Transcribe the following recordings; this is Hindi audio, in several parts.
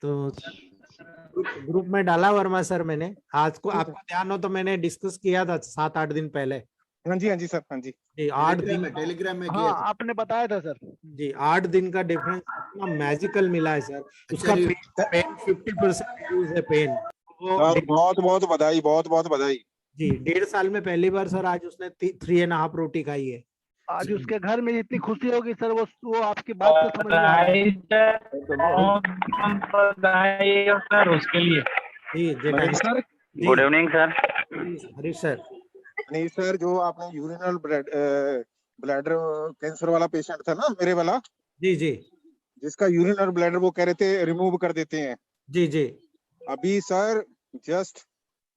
तो ग्रुप में डाला वर्मा सर मैंने। आज को आपको ध्यान हो तो मैंने डिस्कस किया था 7-8 दिन पहले। हाँ जी सर, हाँ जी। जी 8 दिन टेलीग्राम में हाँ किया था। आपने बताया था सर। जी 8 दिन का डिफरेंस इतना मैजिकल मिला है सर। उसका पेन 50% रिड्यूस है पेन वो। बहुत बहुत बधाई, बहुत बहुत बधाई जी 1.5 साल में पहली बार सर आज उसने 3.5 रोटी खाई है। आज उसके घर में जितनी खुशी होगी सर वो आपकी बात को समझ में आ रहा है। सर उसके लिए। जी sir. Good evening sir. Harish sir. नहीं सर, जो आपने यूरिनल ब्लैडर कैंसर वाला पेशेंट था ना मेरे वाला, जी जी, जिसका यूरिनल ब्लैडर वो कह रहे थे रिमूव कर देते हैं। जी जी, अभी सर जस्ट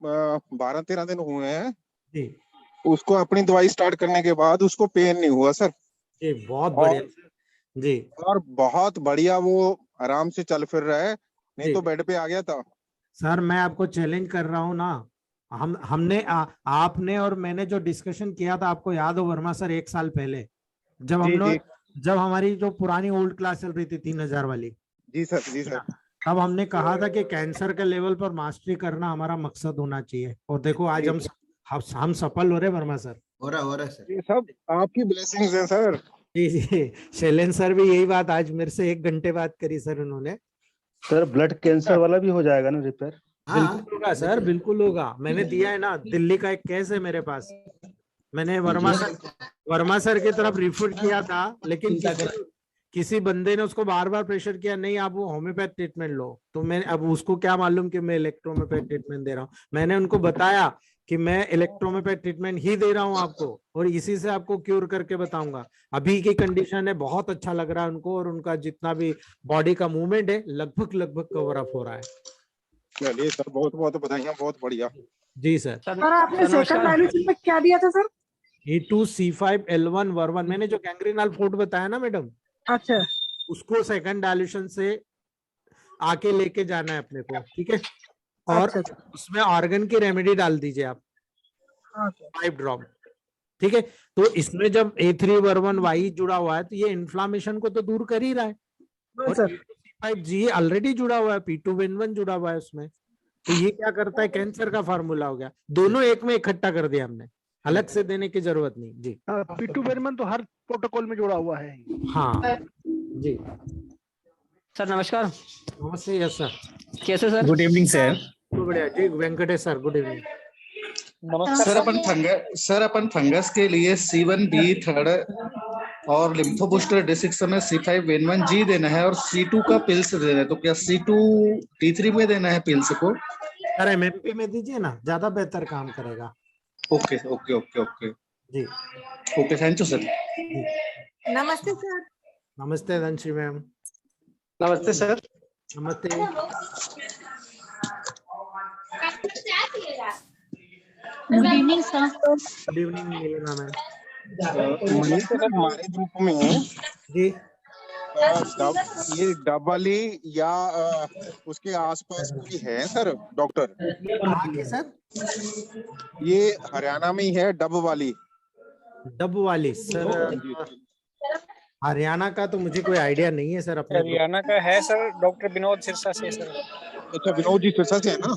12-13 दिन हुए हैं जी उसको अपनी दवाई स्टार्ट करने के बाद उसको पेन नहीं हुआ सर। जी बहुत बढ़िया जी। और बहुत बढ़िया, वो आराम से चल फिर रहा है, नहीं तो बेड पे आ गया था। सर मैं आपको चैलेंज कर रहा हूँ ना, हमने आपने और मैंने जो डिस्कशन किया था आपको याद हो वर्मा सर 1 साल पहले, जब हम लोग जब हमारी जो पुरानी ओल्ड क्लास चल रही थी 3000 वाली। जी सर, जी सर। तब हमने कहा था कि कैंसर के लेवल पर मास्टरी करना हमारा मकसद होना चाहिए, और देखो आज हम सफल हो रहे वर्मा सर। हो रहा है सर। ये सब आपकी ब्लेसिंग्स हैं सर। जी जी, शैलेंद्र सर भी यही बात आज मेरे से 1 घंटे बात करी सर उन्होंने। सर ब्लड कैंसर वाला भी हो जाएगा ना रिपेयर? बिल्कुल होगा सर, बिल्कुल होगा। मैंने दिया है ना, दिल्ली का एक केस है मेरे पास, मैंने वर्मा सर की तरफ रिफर किया था, लेकिन किसी बंदे ने उसको बार बार प्रेशर किया, नहीं आप वो होम्योपैथ ट्रीटमेंट लो। तो मैं अब उसको क्या मालूम कि मैं इलेक्ट्रोहोम्योपैथ ट्रीटमेंट दे रहा हूँ। मैंने उनको बताया कि मैं इलेक्ट्रोहोम्योपैथ ट्रीटमेंट ही दे रहा हूँ आपको, और इसी से आपको क्यूर करके बताऊंगा। अभी की कंडीशन है, बहुत अच्छा लग रहा है उनको, और उनका जितना भी बॉडी का मूवमेंट है लगभग कवर अप हो रहा है। चलिए सर, बहुत बहुत बधाइयाँ, बहुत बढ़िया। जी सर। सर आपने सेकंड डायलिसिस में क्या दिया था सर? E2C5L1 मैंने जो गैंग्रीनल फोर्ट बताया ना मैडम, अच्छा, उसको सेकंड डायल्यूशन से आके लेके जाना है अपने को, ठीक है। और उसमें ऑर्गन की रेमेडी डाल दीजिए आप, 5 ड्रॉप, ठीक है। तो इसमें जब A311Y जुड़ा हुआ है तो ये इन्फ्लामेशन को तो दूर कर ही रहा है, और E2C5G ऑलरेडी जुड़ा हुआ है, P2N1 जुड़ा हुआ है उसमें। तो ये क्या करता है, कैंसर का फार्मूला हो गया, दोनों एक में इकट्ठा कर दिया हमने, अलग से देने की जरूरत नहीं। जी P2N1 तो हर प्रोटोकॉल में जुड़ा हुआ है। हाँ जी सर नमस्कार। नमस्ते। Yes sir. कैसे सर? Good evening sir. बढ़िया जी, Venkatesh sir good evening. Sir अपन फंगस के लिए C1B3 और लिम्फोबूस्टर D6 में C5N1G देना है, और C2 का पिल्स देना है। तो क्या C2 T3 में देना है पिल्स को? सर MMP में दीजिए ना, ज्यादा बेहतर काम करेगा। ओके ओके ओके ओके जी ओके, थैंक यू सर। नमस्ते सर। नमस्ते धनश्री मैम। नमस्ते सर। नमस्ते। Good evening sir. Good evening Milena ma'am. हमारे ग्रुप में जी ये डबली या उसके आसपास कोई है सर डॉक्टर? आगे सर, ये हरियाणा में ही है डब वाली सर। हरियाणा का तो मुझे कोई आइडिया नहीं है सर। अपने हरियाणा का है सर, डॉक्टर विनोद सिरसा से सर। अच्छा, विनोद जी सिरसा से है ना?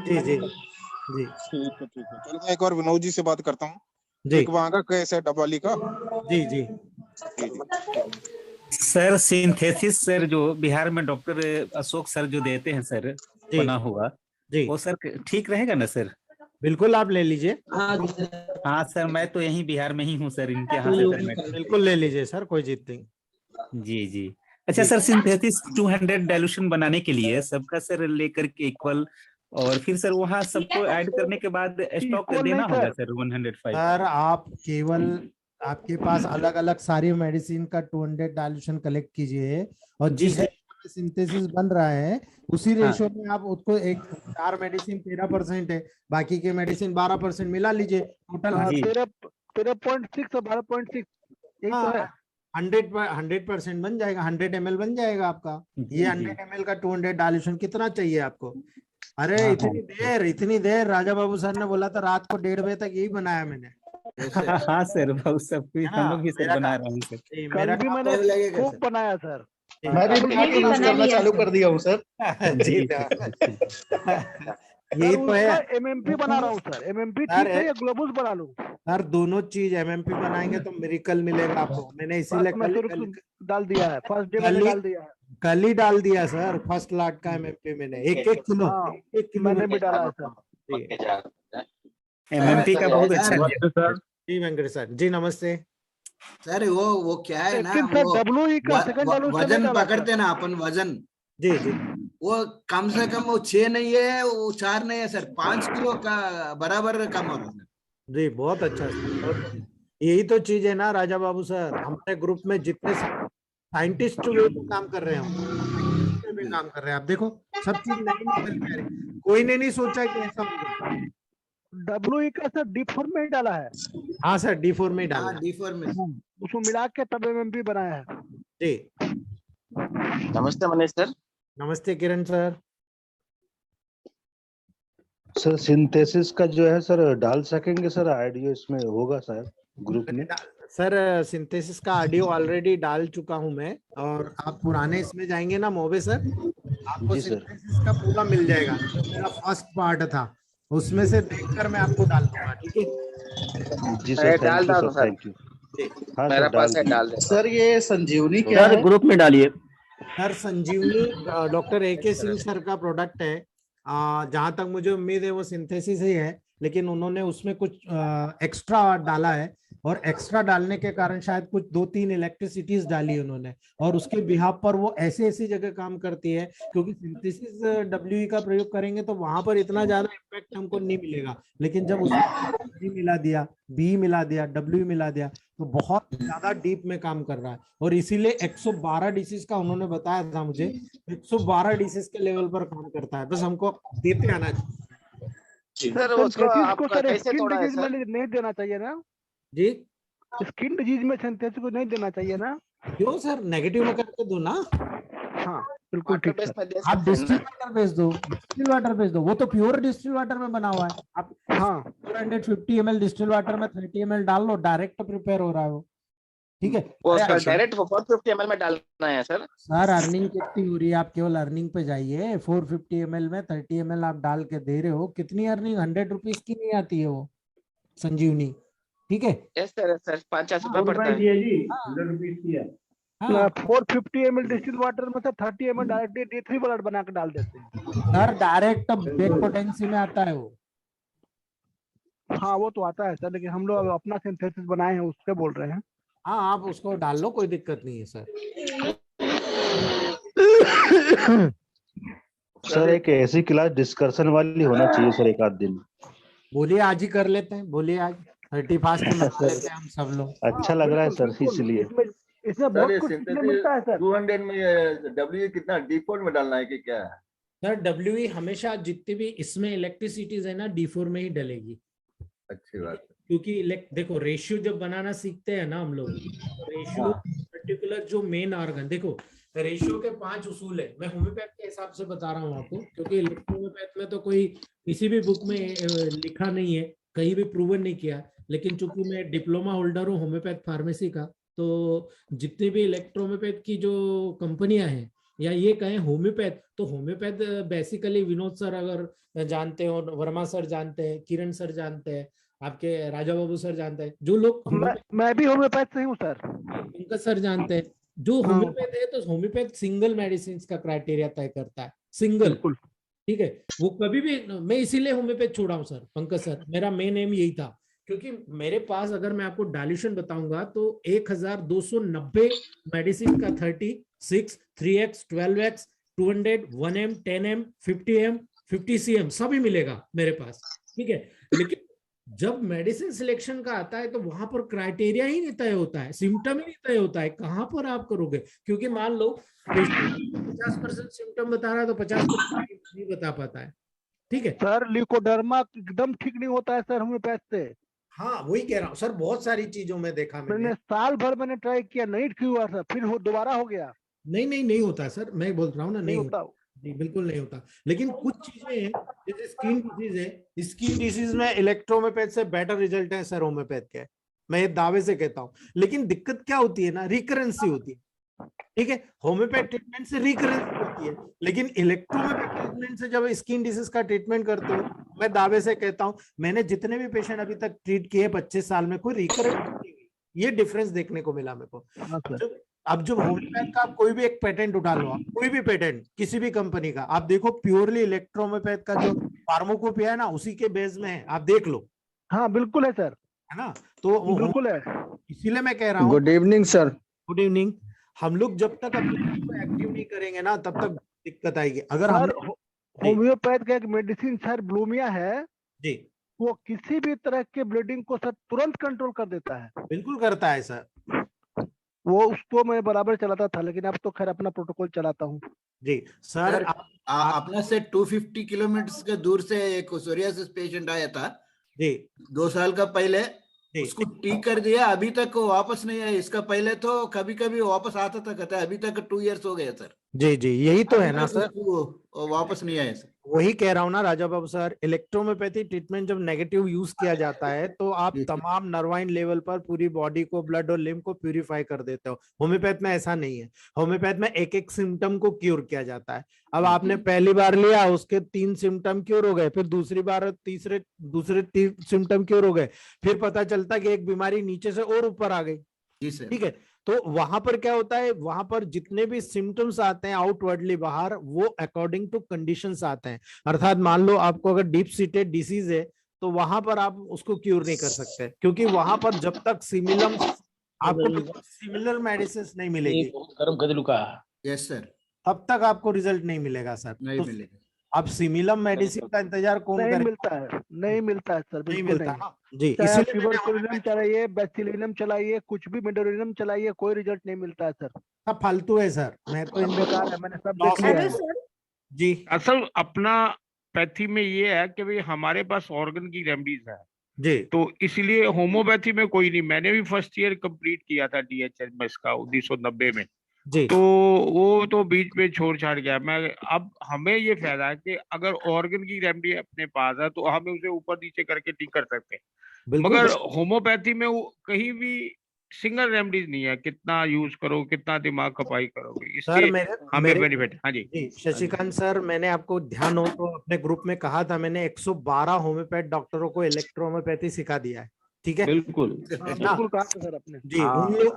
जी जी जी, ठीक है। चलो मैं एक बार विनोद जी से बात करता हूँ। जी वहाँ का कैसा है डबवाली का? जी जी सर सिंथेसिस सर जो बिहार में डॉक्टर अशोक सर जो देते हैं सर बना हुआ, जी वो सर ठीक रहेगा ना सर? बिल्कुल आप ले लीजिए। हाँ सर, मैं तो यहीं बिहार में ही हूँ सर, इनके यहाँ से सर। बिल्कुल ले लीजिए सर, कोई जीत नहीं। जी जी। अच्छा सर, सिंथेसिस 200 डाइल्यूशन बनाने के लिए सबका सर लेकर के इक्वल, और फिर सर वहाँ सबको ऐड करने के बाद स्टॉक देना होगा सर 105? सर आप केवल आपके पास अलग अलग सारी मेडिसिन का 200 डाइल्यूशन कलेक्ट कीजिए, और जिस सिंथेसिस बन रहा है उसी रेशो में आप उसको 4 मेडिसिन 13% है, बाकी के मेडिसिन 12% मिला लीजिए। टोटल 13.6 और 12.6 यही तो है। 100% बन जाएगा, 100 ml बन जाएगा आपका। ये 100 ml का 200 डाइल्यूशन कितना चाहिए आपको? अरे इतनी देर राजा बाबू सर ने बोला था रात को 1:30 बजे तक, यही बनाया मैंने। हाँ सर, बहुत सब कुछ हम लोग भी सर बना रहे हैं सर। कल भी मैंने खूब बनाया सर। मैं भी ये भी यूज बना करना लिया चालू सर। कर दिया हूँ सर। जी यही तो है एमएमपी बना रहा हूँ सर। एमएमपी सर, ठीक है या ग्लोबुस बना लूं? सर दोनों चीज एमएमपी बनाएंगे तो मिरेकल मिलेगा आपको। मैंने इसीलिए बस मैं शुरू डाल दिया है, फर्स्ट डे मैंने डाल दिया है। कल ही डाल दिया सर फर्स्ट लॉट का एमएमपी मैंने 1-1 किलो हाँ, 1 किलो मैंने भी डाला है सर। एमएमपी का बहुत अच्छा सर जी वेंकटेश सर जी नमस्ते। सर वो क्या है ना, लेकिन सर वो डब्ल्यू का सेकंड वजन पकड़ते ना अपन वजन, जी जी वो कम से कम वो 6 नहीं है, वो 4 नहीं है सर, 5 किलो का बराबर कम हो रहा है। जी बहुत अच्छा सर। यही तो चीज है ना राजा बाबू सर, हमारे ग्रुप में जितने साइंटिस्ट भी काम कर रहे हैं भी काम कर रहे हैं, आप देखो सब चीज नई निकल के आ रही है। कोई ने नहीं सोचा कि ऐसा होगा। डब्ल्यू का सर D4 में ही डाला है। हाँ सर D4 में डाला हाँ, D4 में उसको मिला के तब एमएमपी बनाया है। जी। नमस्ते मनीष सर। नमस्ते किरण सर। सर सिंथेसिस का जो है सर डाल सकेंगे सर, आइडियो इसमें होगा सर ग्रुप में? सर सिंथेसिस का ऑडियो ऑलरेडी डाल चुका हूं मैं, और आप पुराने इसमें जाएंगे ना मोबे सर, आपको जी सर। सिंथेसिस का पूरा मिल जाएगा। मेरा फर्स्ट पार्ट था, उसमें से देखकर मैं आपको डाल दूंगा, ठीक है? जी सर, डाल थैंक यू दो सर, सर। Thank you. हाँ मेरा सर पास है, डाल डाल दे सर ये संजीवनी क्या है? ग्रुप में डालिए। सर संजीवनी डॉक्टर AK सिंह सर का प्रोडक्ट है। जहां तक मुझे उम्मीद है वो सिंथेसिस ही है, लेकिन उन्होंने उसमें कुछ एक्स्ट्रा डाला है, और एक्स्ट्रा डालने के कारण शायद कुछ 2-3 इलेक्ट्रिसिटीज डाली उन्होंने, और उसके बिहाफ पर वो ऐसी ऐसी जगह काम करती है, क्योंकि सिंथेसिस WE का प्रयोग करेंगे तो वहां पर इतना ज्यादा इम्पैक्ट हमको नहीं मिलेगा, लेकिन जब उसमें G मिला दिया, B मिला दिया, W मिला दिया, तो बहुत ज्यादा डीप में काम कर रहा है। और इसीलिए 112 डिसीज का उन्होंने बताया था मुझे, 112 डिसीज के लेवल पर काम करता है, बस हमको देते आना चाहिए। सर उसको आपका सर कैसे स्किन तोड़ा है डिजीज में सर? नहीं देना चाहिए ना? जी स्किन डिजीज में सिंथेसिस को नहीं देना चाहिए ना? क्यों सर, नेगेटिव में करके दो ना। हाँ बिल्कुल ठीक वाटर सर। बेस में दे आप सकते हैं डिस्टिल ना? वाटर भेज दो, डिस्टिल वाटर भेज दो, वो तो प्योर डिस्टिल वाटर में बना हुआ है। आप हाँ 450 ml डिस्टिल वाटर में 30 ml डाल लो, डायरेक्ट प्रिपेयर हो रहा है वो, ठीक है? वो डायरेक्ट 450 ml में डालना है सर? सर अर्निंग कितनी हो रही है, आप केवल अर्निंग पे जाइए। 450 ml में 30 ml आप डाल के दे रहे हो, कितनी अर्निंग? 100 रुपीज की नहीं आती है वो संजीवनी, ठीक है? यस सर, 50 रुपए पड़ता है। 100 रुपीज की है। हाँ 450 ml डिस्टिल वाटर में से 30 ml डायरेक्टली D3 ब्लड बना के डाल देते हैं। सर डायरेक्ट बेक पोटेंसी में आता है वो। हाँ वो तो आता है सर, लेकिन हम लोग अपना सिंथेसिस बनाए हैं उससे बोल रहे हैं। हाँ आप उसको डाल लो, कोई दिक्कत नहीं है सर। सर एक ऐसी क्लास डिस्कशन वाली होना चाहिए सर, एक आध दिन। बोलिए आज ही कर लेते हैं, बोलिए आज 31 में मना लेते हैं हम सब लोग। अच्छा लग रहा है सर, इसलिए। इसमें बहुत कुछ सीखने मिलता है सर। 200 में W कितना D4 में डालना है कि क्या है? सर WE हमेशा जितनी भी इसमें इलेक्ट्रिसिटीज है ना D4 में ही डलेगी। अच्छी बात है। क्योंकि देखो रेशियो जब बनाना सीखते हैं ना हम लोग, रेशियो पर्टिकुलर जो मेन ऑर्गन, देखो रेशियो के 5 उसूल है। मैं होम्योपैथ के हिसाब से बता रहा हूँ आपको, क्योंकि इलेक्ट्रोहोम्योपैथ में तो कोई किसी भी बुक में लिखा नहीं है, कहीं भी प्रूवन नहीं किया, लेकिन चूंकि मैं डिप्लोमा होल्डर हूँ होम्योपैथ फार्मेसी का, तो जितने भी इलेक्ट्रोहोम्योपैथ की जो कंपनियां हैं, या ये कहें होम्योपैथ, तो होम्योपैथ बेसिकली विनोद सर अगर जानते हो, वर्मा सर जानते हैं, किरण सर जानते हैं, आपके राजा बाबू सर जानते हैं, जो लोग मैं भी होम्योपैथ से हूँ सर। पंकज सर जानते हैं। जो होम्योपैथ है, तो होम्योपैथ सिंगल मेडिसिन का क्राइटेरिया तय करता है, सिंगल, ठीक है? वो कभी भी, मैं इसीलिए होम्योपैथ छोड़ा हूँ सर, पंकज सर, मेरा मेन एम यही था, क्योंकि मेरे पास अगर मैं आपको डाइल्यूशन बताऊंगा तो 1290 मेडिसिन का 36, 3x, 12x, 200, 1m, 10m, 50m, 50cm सभी मिलेगा मेरे पास, ठीक है? लेकिन जब मेडिसिन सिलेक्शन का आता है तो वहां पर क्राइटेरिया ही नहीं तय होता है, सिम्टम ही नहीं तय होता है, कहां पर आप करोगे? क्योंकि मान लो 50% सिम्टम बता रहा है तो 50% नहीं बता पाता है, ठीक है? सर ल्यूकोडर्मा एकदम ठीक नहीं होता है सर होम्योपैथ से। हाँ वही कह रहा हूँ सर, बहुत सारी चीजों में देखा मैंने साल भर मैंने ट्राई किया, नहीं ठीक हुआ सर, फिर दोबारा हो गया। नहीं होता सर, मैं बोल रहा हूँ ना, नहीं होता जी, बिल्कुल नहीं होता। लेकिन कुछ चीजें हैं, जैसे स्किन डिजीज है, स्किन डिजीज में इलेक्ट्रोहोम्योपैथ से बेटर रिजल्ट है सर होम्योपैथ के, मैं ये दावे से कहता हूँ। लेकिन दिक्कत क्या होती है ना, रिकरेंसी होती है। ठीक है, होम्योपैथ ट्रीटमेंट से रिकरेंस होती है, लेकिन इलेक्ट्रोमेट ट्रीटमेंट से जब स्किन डिसीज का ट्रीटमेंट करते हो, मैं दावे से कहता हूं, मैंने जितने भी पेशेंट अभी तक ट्रीट किए 25 साल में, कोई रिकरेंस नहीं हुई। ये डिफरेंस देखने को मिला मेरे को। अब जब होम्योपैथ का आप कोई भी एक पेटेंट उठा लो, आप कोई भी पेटेंट किसी भी कंपनी का, आप देखो प्योरली इलेक्ट्रोहोम्योपैथ का जो फार्माकोपिया है ना, उसी के बेस में है, आप देख लो। हाँ बिल्कुल है सर, है ना, तो बिल्कुल है। इसीलिए मैं कह रहा हूँ। Good evening sir. Good evening. हम लोग जब तक अपने को एक्टिव नहीं करेंगे ना, तब तक दिक्कत आएगी। अगर हम होम्योपैथ का एक मेडिसिन सर ब्लूमिया है जी, वो किसी भी तरह के ब्लीडिंग को सर तुरंत कंट्रोल कर देता है। बिल्कुल करता है सर। वो उसको मैं बराबर चलाता था, लेकिन अब तो खैर अपना प्रोटोकॉल चलाता हूँ। जी सर, अपना से 250 किलोमीटर के दूर से एक सोरियासिस पेशेंट आया था जी, 2 साल का पहले, उसको ठीक कर दिया, अभी तक वो वापस नहीं आया। इसका पहले तो कभी कभी वापस आता था, कहता है अभी तक 2 इयर्स हो गए सर। जी जी, यही तो है ना सर, वापस नहीं आया सर। वही कह रहा हूँ ना Raja Babu sir, electrohomoeopathy treatment जब नेगेटिव यूज किया जाता है तो आप तमाम नर्वाइन लेवल पर पूरी बॉडी को, ब्लड और लिम्फ को प्यूरिफाई कर देते हो। होम्योपैथ में ऐसा नहीं है। होम्योपैथ में एक एक सिम्टम को क्योर किया जाता है। अब आपने पहली बार लिया, उसके 3 सिम्टम क्योर हो गए, फिर दूसरी बार दूसरे 3 सिम्टम क्योर हो गए, फिर पता चलता कि एक बीमारी नीचे से और ऊपर आ गई। ठीक है, तो वहां पर क्या होता है, वहां पर जितने भी सिम्टम्स आते हैं आउटवर्डली बाहर, वो अकॉर्डिंग टू कंडीशंस आते हैं। अर्थात मान लो आपको अगर डीप सीटेड डिसीज है, तो वहां पर आप उसको क्योर नहीं कर सकते, क्योंकि वहां पर जब तक सिमिलम आपको सिमिलर मेडिसिन नहीं मिलेगी, यस सर, तब तक आपको रिजल्ट नहीं मिलेगा सर। नहीं मिलेगा। अब सिमिलम मेडिसिन का इंतजार कौन नहीं करे? मिलता है, नहीं मिलता है सर, नहीं बिल्कुल मिलता नहीं। ना जी, चाहे इसीलिए मैंने ट्यूबरकुलोसिस चलाइए, बैसिलिनम चलाइए, कुछ भी मेडोरिनम चलाइए, कोई रिजल्ट नहीं मिलता है सर। सब फालतू है सर, मैं तो इन बेकार है, मैंने सब देख लिया है जी। असल अपना पैथी में ये है कि भाई हमारे पास ऑर्गन की रेमडीज है जी, तो इसलिए होम्योपैथी में कोई नहीं। मैंने भी फर्स्ट ईयर कंप्लीट किया था DHMS का 1990 में जी, तो वो तो बीच में छोड़ छाड़ गया मैं। अब हमें ये फायदा है कि अगर ऑर्गन की रेमडी अपने पास है तो हम उसे ऊपर नीचे करके ठीक कर सकते हैं, मगर होम्योपैथी में कहीं भी सिंगल रेमडीज नहीं है, कितना यूज करो, कितना दिमाग खपाई करोगे, इससे हमें बेनिफिट। हाँ जी शशिकांत सर, मैंने आपको ध्यान हो तो अपने ग्रुप में कहा था, मैंने 112 होम्योपैथ डॉक्टरों को इलेक्ट्रोहोम्योपैथी सिखा दिया है। ठीक है, बिल्कुल बिल्कुल कहा था सर आपने जी।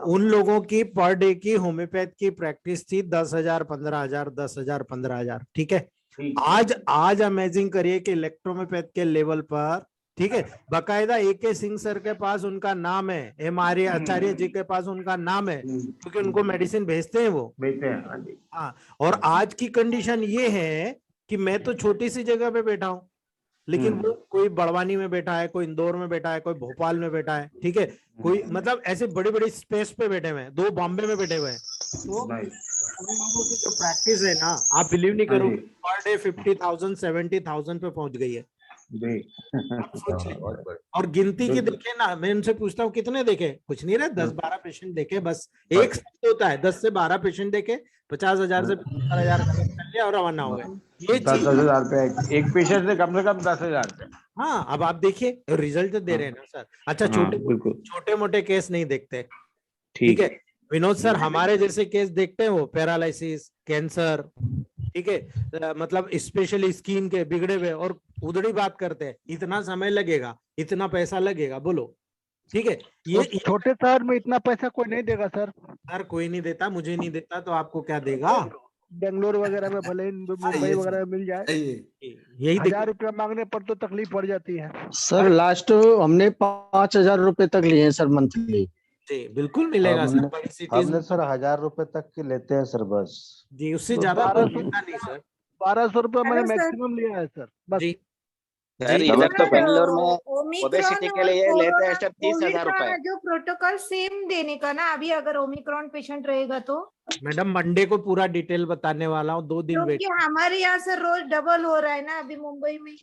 उन लोगों की पर डे की होम्योपैथ की प्रैक्टिस थी 10,000, 15,000, 10,000, 15,000। ठीक है, आज अमेजिंग करिए कि इलेक्ट्रोहोम्योपैथ के लेवल पर, ठीक है, बाकायदा AK सिंह सर के पास उनका नाम है, MRA आचार्य जी के पास उनका नाम है, क्योंकि उनको मेडिसिन भेजते हैं वो। हाँ, और आज की कंडीशन ये है कि मैं तो छोटी सी जगह पे बैठा हूँ, लेकिन वो कोई बड़वानी में बैठा है, कोई इंदौर में बैठा है, कोई भोपाल में बैठा है, ठीक है, कोई मतलब ऐसे बड़ी बड़ी स्पेस पे बैठे हुए हैं, 2 बॉम्बे में बैठे हुए हैं। तो उन लोगों की जो प्रैक्टिस है ना, आप बिलीव नहीं करोगे, पर डे 50,000, 70,000 पे पहुंच गई है। और गिनती की देखे ना, मैं उनसे पूछता हूँ कितने देखे, कुछ नहीं रहे, 10-12 पेशेंट देखे बस। एक साथ होता है 10 से 12 पेशेंट देखे, 50,000 से 50,000 कर लिया और रवाना हो गए। ये 10,000 पे एक पेशेंट से कम 10,000 पे। हाँ, अब आप देखिए रिजल्ट दे रहे हैं ना सर। अच्छा, छोटे मोटे केस नहीं देखते, ठीक है विनोद सर, हमारे जैसे केस देखते हैं वो पैरालिसिस, कैंसर, ठीक है, मतलब स्पेशली स्किन के बिगड़े हुए, और उधड़ी बात करते हैं, इतना समय लगेगा, इतना पैसा लगेगा, बोलो ठीक है। ये छोटे शहर में इतना पैसा कोई नहीं देगा सर। सर कोई नहीं देता, मुझे नहीं देता तो आपको क्या देगा? बेंगलोर वगैरह में भले मुंबई वगैरह में मिल जाए, यही 1,000 रुपया मांगने पर तो तकलीफ पड़ जाती है सर। लास्ट हमने 5,000 रुपए तक लिए हैं सर मंथली। जी बिल्कुल मिलेगा सर, बड़ी सिटीज हमने सर 1,000 रुपए तक के लेते हैं सर बस जी, उससे ज्यादा नहीं सर। 1,200 रुपया मैंने मैक्सिमम लिया है सर बस जी। सर ये लोग तो बेंगलोर में ओबेसिटी के लिए लेते हैं 30,000 रुपए। जो प्रोटोकॉल सेम देने का ना, अभी अगर ओमिक्रॉन पेशेंट रहेगा तो मैडम मंडे को पूरा डिटेल बताने वाला हूँ, 2 दिन वेट। क्योंकि हमारे यहाँ से रोज डबल हो रहा है ना अभी मुंबई में।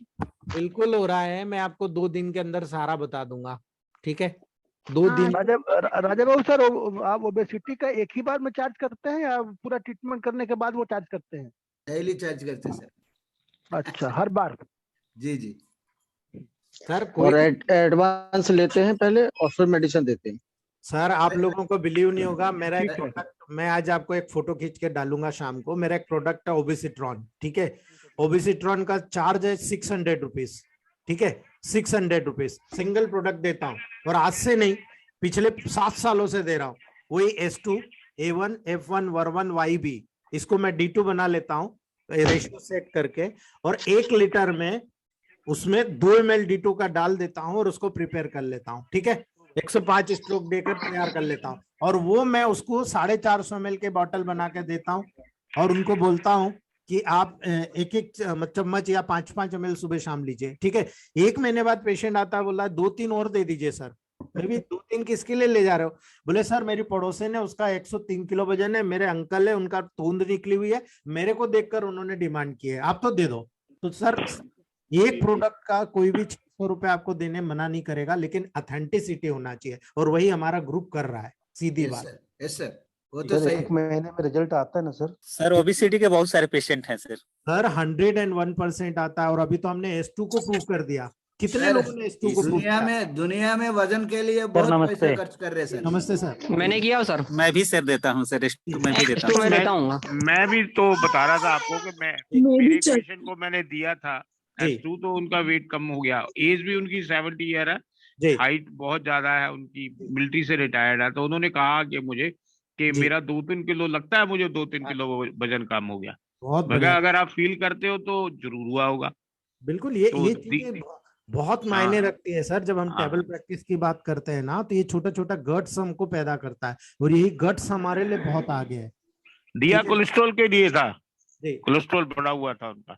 बिल्कुल हो रहा है, मैं आपको 2 दिन के अंदर सारा बता दूंगा, ठीक है 2 दिन। राजा बाबू सर, आप ओबेसिटी का एक ही बार में चार्ज करते हैं या पूरा ट्रीटमेंट करने के बाद वो चार्ज करते हैं? डेली चार्ज करते हैं सर। अच्छा, हर बार? जी जी सर और एडवांस लेते हैं पहले और फिर मेडिसिन देते हैं। सर आप लोगों को बिलीव नहीं होगा, मेरा एक ठीक है। प्रोडक्ट, मैं आज आपको एक फोटो खींच के डालूंगा शाम को। मेरा एक प्रोडक्ट है ओबिसिट्रॉन, ठीक है। ओबिसिट्रॉन का चार्ज है 600 रुपीज, ठीक है, 600 रुपीज सिंगल प्रोडक्ट देता हूँ, और आज से नहीं, पिछले 7 सालों से दे रहा हूँ। वही S2 A1 F1 वर्वन YB, इसको मैं D2 बना लेता हूँ रेशियो सेट करके, और 1 लीटर में उसमें 2 ml D2 का डाल देता हूँ और उसको प्रिपेयर कर लेता हूँ, ठीक है। 105 स्ट्रोक देकर तैयार कर लेता हूँ, और वो मैं उसको 450 ml के बॉटल बना के देता हूँ, और उनको बोलता हूँ कि आप एक एक चम्मच या 5-5 ml सुबह शाम लीजिए, ठीक है। 1 महीने बाद पेशेंट आता है, बोला 2-3 और दे दीजिए सर। मैं भी 2-3 किसके लिए ले जा रहे हो? बोले सर मेरी पड़ोसी ने, उसका 103 किलो वजन है, मेरे अंकल है, उनका तूंद निकली हुई है, मेरे को देखकर उन्होंने डिमांड की है, आप तो दे दो। तो सर एक प्रोडक्ट का कोई भी 600 रुपए आपको देने मना नहीं करेगा, लेकिन ऑथेंटिसिटी होना चाहिए, और वही हमारा ग्रुप कर रहा है, सीधी बात। यस सर, वो तो सर सही 1 महीने में रिजल्ट आता है ना सर? सर ओबेसिटी के बहुत सारे पेशेंट हैं सर। सर 101% आता है, और अभी तो हमने S2 को प्रूव कर दिया। कितने सर, लोगों ने S2 को प्रूव किया? दुनिया में वजन के लिए बहुत पैसे खर्च कर रहे हैं सर। नमस्ते सर। मैंने किया सर, मैं भी सर देता हूँ सर, मैं भी देता तो हूँ। मैं देता हूँ। मैं भी तो बता रहा था आपको कि मेरे पेशेंट को मैंने दिया था S2, तो उनका वेट कम हो गया। एज भी उनकी 70 ईयर है, हाइट बहुत ज्यादा है उनकी, मिलिट्री से रिटायर्ड है। तो उन्होंने कहा कि मुझे कि मेरा 2-3 किलो लगता है, मुझे 2-3 किलो वजन कम हो गया। बहुत मगर बढ़िया। अगर आप फील करते हो तो जरूर हुआ होगा। बिल्कुल, ये तो चीजें बहुत मायने रखती है सर। जब हम टेबल प्रैक्टिस की बात करते हैं ना, तो ये छोटा छोटा गट्स हमको पैदा करता है, और यही गट्स हमारे लिए बहुत आगे है। दिया कोलेस्ट्रॉल के लिए था, कोलेस्ट्रॉल बढ़ा हुआ था उनका,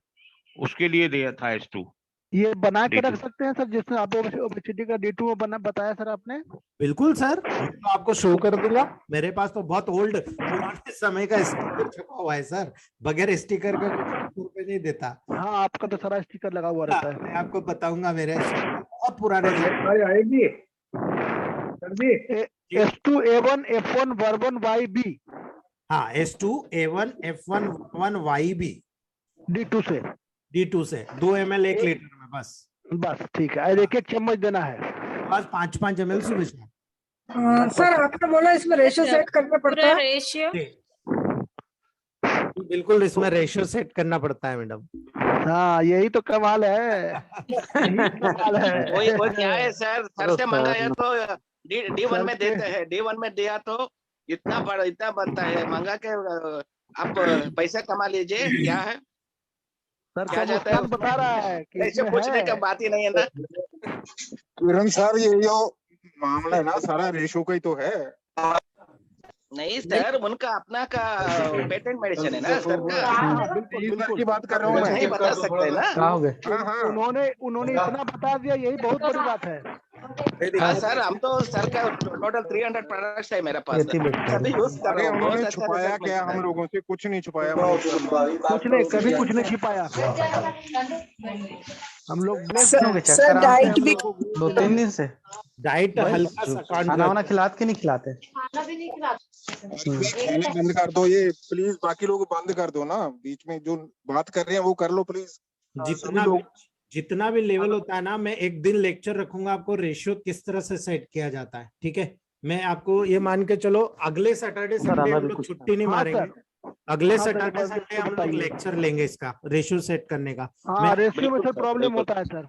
उसके लिए दिया था S2। ये बना के D2 रख सकते हैं सर, जिसमें आप ओबेसिटी का D2 बना बताया सर आपने? बिल्कुल सर, मैं तो आपको शो कर दूंगा। मेरे पास तो बहुत ओल्ड पुराने समय का स्टिकर छपा हुआ है सर, बगैर स्टिकर का रुपए नहीं देता। हाँ, आपका तो सारा स्टिकर लगा हुआ रहता है। मैं आपको बताऊंगा, मेरे बहुत पुराने S2 A1 F1 वर्वन YB। हाँ, S2 A1 F1 वर्वन YB D2 से 2 ml 1 लीटर में बस ठीक है। एक चम्मच देना है, बस 5-5 ml सुबह शाम। सर आपने बोला इसमें रेशियो सेट करना पड़ता है? रेशियो बिल्कुल, इसमें रेशियो सेट करना पड़ता है मैडम। हाँ, यही तो कमाल है। वो क्या है सर से मंगाया तो D1 में देते हैं, D1 में दिया तो इतना बनता है, मंगा के आप पैसा कमा लीजिए। क्या है सर, क्या जाता है, बता रहा है कि ऐसे पूछने का बात ही नहीं है ना। किरण सर, ये जो मामला है ना, सारा रेशो का ही तो है। नहीं सर, उनका अपना का पेटेंट मेडिसिन है ना सर का। बिल्कुल की बात कर रहा हूँ मैं। नहीं बता सकते ना। उन्होंने इतना बता दिया, यही बहुत बड़ी बात है। हाँ सर, हम तो सर का टोटल 300 प्रोडक्ट्स है मेरे पास, सभी यूज कर रहे हैं। उन्होंने छुपाया क्या हम लोगों से? कुछ नहीं छुपाया, कुछ नहीं, कभी कुछ नहीं छिपाया। हम लोग सर डाइट भी 2-3 दिन से डाइट हल्का सा खाना वाना खिलाते कि नहीं खिलाते? खाना भी नहीं खिलाते। बंद कर दो ये प्लीज, बाकी लोग बंद कर दो ना, बीच में जो बात कर रहे हैं वो कर लो प्लीज। जितना भी लेवल होता है ना, मैं एक दिन लेक्चर रखूंगा आपको, रेशियो किस तरह से सेट किया जाता है, ठीक है। मैं आपको ये मान के चलो, अगले सैटरडे संडे हम लोग छुट्टी नहीं मारेंगे, अगले सैटरडे संडे हम लोग लेक्चर लेंगे इसका, रेशियो सेट करने का। रेशियो में सर प्रॉब्लम होता है सर,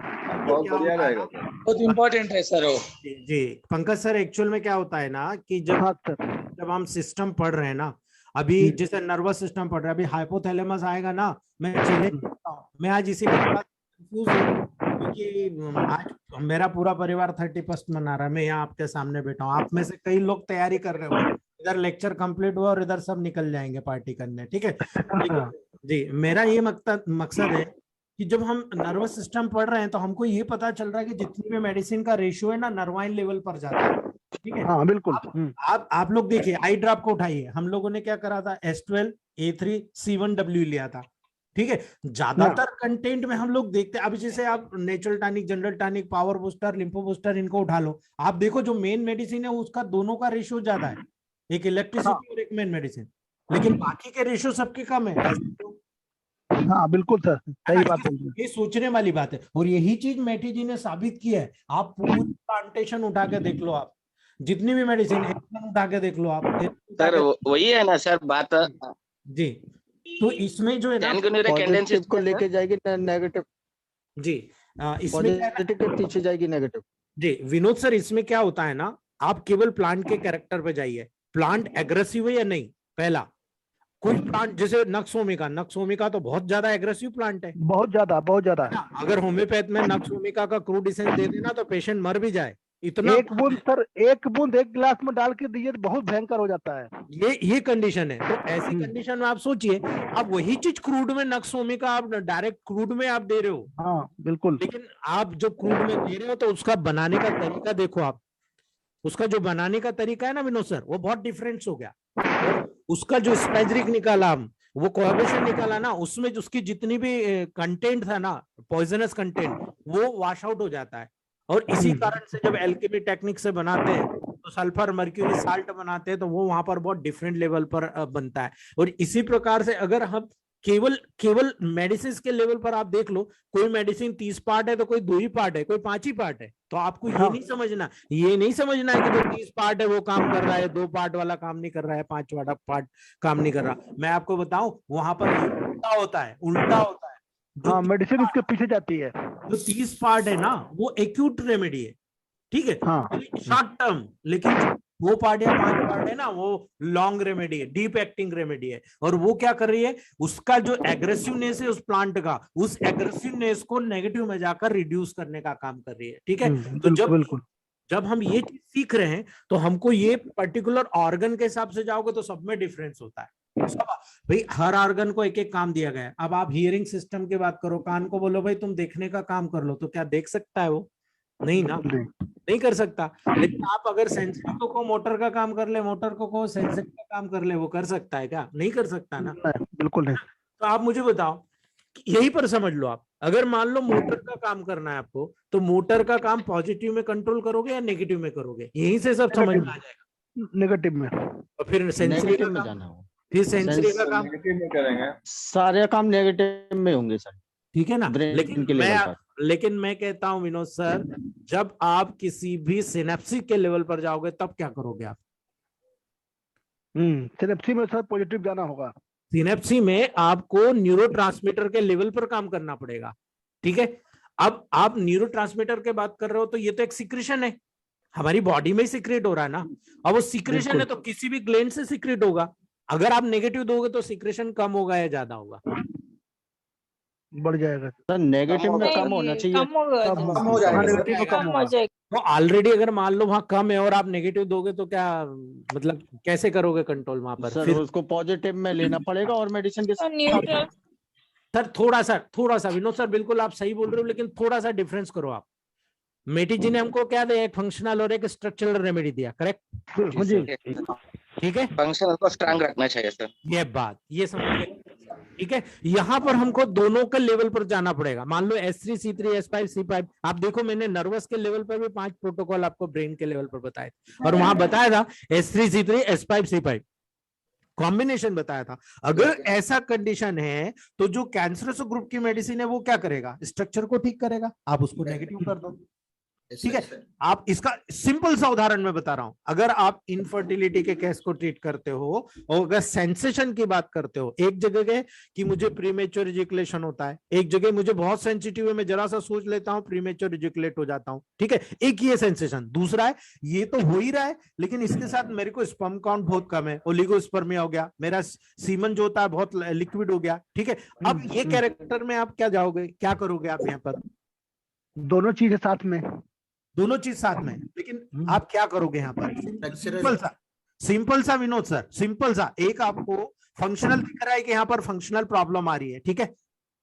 बहुत इम्पोर्टेंट है सर वो। जी पंकज सर, एक्चुअल में क्या होता है ना कि जब हम सिस्टम पढ़ रहे हैं ना, अभी जैसे नर्वस सिस्टम पढ़ रहे हैं, अभी हाइपोथैलेमस आएगा ना, मैं आज इसी कंफ्यूज हूँ, क्योंकि आज मेरा पूरा परिवार 31 मना रहा है, मैं यहाँ आपके सामने बैठा हूँ, आप में से कई लोग तैयारी कर रहे हो, इधर लेक्चर कंप्लीट हुआ और इधर सब निकल जाएंगे पार्टी करने, ठीक है। जी, मेरा ये मकसद है कि जब हम नर्वस सिस्टम पढ़ रहे हैं तो हमको ये पता चल रहा है कि जितनी भी मेडिसिन का रेशियो है ना, नर्वाइन लेवल पर जाता है, ठीक है। हाँ बिल्कुल। आप लोग देखिए, आई ड्रॉप को उठाइए, हम लोगों ने क्या करा था, S12 A3 C1W लिया था, ठीक है। ज्यादातर कंटेंट में हम लोग देखते हैं, अब जैसे आप natural tonic, general tonic, power booster, lympho booster, इनको उठा लो, आप देखो जो मेन मेडिसिन है उसका दोनों का रेशियो ज्यादा है, एक इलेक्ट्रिसिटी और एक मेन मेडिसिन, लेकिन बाकी के रेशियो सबके कम है। हाँ बिल्कुल सर, सही बात है। ये सोचने वाली बात है, और यही चीज मैटी जी ने साबित की है। आप पूरी प्लांटेशन उठा के देख लो, आप जितनी भी मेडिसिन एकदम उठा के देख लो आप सर वही है ना सर बात। जी, तो इसमें जो है ना पॉजिटिव को लेके जाएगी नेगेटिव जी, इसमें पॉजिटिव के पीछे जाएगी नेगेटिव। जी विनोद सर, इसमें क्या होता है ना, आप केवल प्लांट के कैरेक्टर पे जाइए, प्लांट एग्रेसिव है या नहीं। पहला कोई प्लांट जैसे नक्सोमिका तो बहुत ज्यादा एग्रेसिव प्लांट है, बहुत ज्यादा। अगर होम्योपैथ में नक्सोमिका का क्रूड एसेंस दे देना तो पेशेंट मर भी जाए, इतना एक बूंद एक गिलास में डाल के दीजिए तो बहुत भयंकर हो जाता है। ये कंडीशन है। तो ऐसी कंडीशन में आप सोचिए, आप वही चीज क्रूड में नक्सोमिका आप डायरेक्ट क्रूड में आप दे रहे हो। हाँ बिल्कुल। लेकिन आप जो क्रूड में दे रहे हो तो उसका बनाने का तरीका देखो आप, उसका जो बनाने का तरीका है ना विनोद सर, वो बहुत डिफरेंस हो गया। उसका जो स्पेजरिक निकाला हम, वो कोएबिशन निकाला ना, उसमें उसकी जितनी भी कंटेंट था ना, पॉइजनस कंटेंट, वो वॉश आउट हो जाता है। और इसी कारण से जब एल्केमी टेक्निक से बनाते हैं तो सल्फर मर्क्यूरी साल्ट बनाते हैं तो वो वहां पर बहुत डिफरेंट लेवल पर बनता है। और इसी प्रकार से अगर हम केवल मेडिसिन के लेवल पर आप देख लो, कोई मेडिसिन 30 पार्ट है तो कोई 2 ही पार्ट है, कोई 5 ही पार्ट है। तो आपको ये नहीं समझना है कि जो 30 पार्ट है वो काम कर रहा है, 2 पार्ट वाला काम नहीं कर रहा है, 5 वाला पार्ट काम नहीं कर रहा। मैं आपको बताऊं, वहां पर उल्टा होता है। हाँ, मेडिसिन उसके पीछे जाती है। जो 30 पार्ट है ना, वो एक्यूट रेमेडी है, ठीक है, हाँ। Short term. लेकिन वो पार्ट या 5 पार्ट है ना, वो लॉन्ग रेमेडी है, डीप एक्टिंग रेमेडी है। और वो क्या कर रही है, उसका जो एग्रेसिवनेस है उस प्लांट का, उस एग्रेसिवनेस को नेगेटिव में जाकर रिड्यूस करने का काम कर रही है, ठीक है। तो जब हम ये चीज सीख रहे हैं तो हमको ये पर्टिकुलर ऑर्गन के हिसाब से जाओगे तो सब में डिफरेंस होता है। सब भाई, हर ऑर्गन को एक एक काम दिया गया है। अब आप हियरिंग सिस्टम की बात करो, कान को बोलो भाई तुम देखने का काम कर लो, तो क्या देख सकता है वो? नहीं ना, नहीं कर सकता। लेकिन आप अगर सेंसरी को मोटर का काम कर ले, मोटर को सेंसरी का काम कर ले, वो कर सकता है क्या? नहीं कर सकता ना, बिल्कुल नहीं। तो आप मुझे बताओ, यही पर समझ लो आप, अगर मान लो मोटर का काम करना है आपको, तो मोटर का काम पॉजिटिव में कंट्रोल करोगे या नेगेटिव में करोगे? यहीं से सब समझ में आ जाएगा। नेगेटिव में। और फिर सेंसरी का काम, फिर सेंसरी का काम नेगेटिव में करेंगे, सारे काम नेगेटिव में होंगे सर, ठीक है ना। लेकिन लेकिन मैं कहता हूं विनोद सर, जब आप किसी भी सिनेप्सिस के लेवल पर जाओगे तब क्या करोगे आप? सिनेप्सिस में सर पॉजिटिव जाना होगा। सिनेप्सिस में आपको न्यूरोट्रांसमीटर के लेवल पर काम करना पड़ेगा, ठीक है। अब आप न्यूरोट्रांसमीटर के बात कर रहे हो, तो ये तो एक सिक्रेशन है, हमारी बॉडी में ही सिक्रेट हो रहा है ना। अब वो सिक्रेशन है तो किसी भी ग्लैंड से सिक्रेट होगा। अगर आप नेगेटिव दोगे तो सिक्रेशन कम होगा या ज्यादा होगा? बढ़ जाएगा सर। नेगेटिव में कम होना चाहिए, कम हो जाएगा। तो ऑलरेडी अगर मान लो वहां कम है और आप नेगेटिव दोगे तो क्या मतलब कैसे करोगे कंट्रोल वहां पर? सर फिर उसको पॉजिटिव में लेना पड़ेगा और मेडिसिन के साथ। सर थोड़ा सा विनोद सर, बिल्कुल आप सही बोल रहे हो, लेकिन थोड़ा सा डिफरेंस करो आप। मेटी जी ने हमको क्या दिया, एक फंक्शनल और एक स्ट्रक्चरल रेमेडी दिया, करेक्ट? ठीक है, फंक्शनल को स्ट्रांग रखना चाहिए सर। ये बात ये समझ, ठीक है। यहाँ पर हमको दोनों के लेवल पर जाना पड़ेगा। मान लो S3 C3 S5 C5, आप देखो मैंने नर्वस के लेवल पर भी 5 प्रोटोकॉल आपको ब्रेन के लेवल पर बताए थे, और वहां बताया था S3 C3 S5 C5 combination बताया था। अगर ऐसा कंडीशन है तो जो कैंसरस ग्रुप की मेडिसिन है वो क्या करेगा, स्ट्रक्चर को ठीक करेगा, आप उसको नेगेटिव कर दो, ठीक है। आप इसका सिंपल सा उदाहरण मैं बता रहा हूं, अगर आप इनफर्टिलिटी के केस को ट्रीट करते हो और अगर सेंसेशन की बात करते हो, एक जगह कि मुझे प्रीमेच्योर इजैकुलेशन होता है, एक जगह मुझे बहुत सेंसिटिव है, मैं जरा सा सोच लेता हूं प्रीमेच्योर इजैकुलेट हो जाता हूं, ठीक है, एक ये सेंसेशन। दूसरा है ये तो हो ही रहा है, लेकिन इसके साथ मेरे को स्पर्म काउंट बहुत कम है, ओलिगोस्पर्मिया हो गया, मेरा सीमन जो होता है बहुत लिक्विड हो गया, ठीक है। अब ये कैरेक्टर में आप क्या जाओगे, क्या करोगे आप यहाँ पर? दोनों चीजें साथ में, दोनों चीज साथ में, लेकिन आप क्या करोगे यहाँ पर? सिंपल सा विनोद सर, सिंपल सा, एक आपको फंक्शनल दिख रहा है कि यहाँ पर फंक्शनल प्रॉब्लम आ रही है, ठीक है,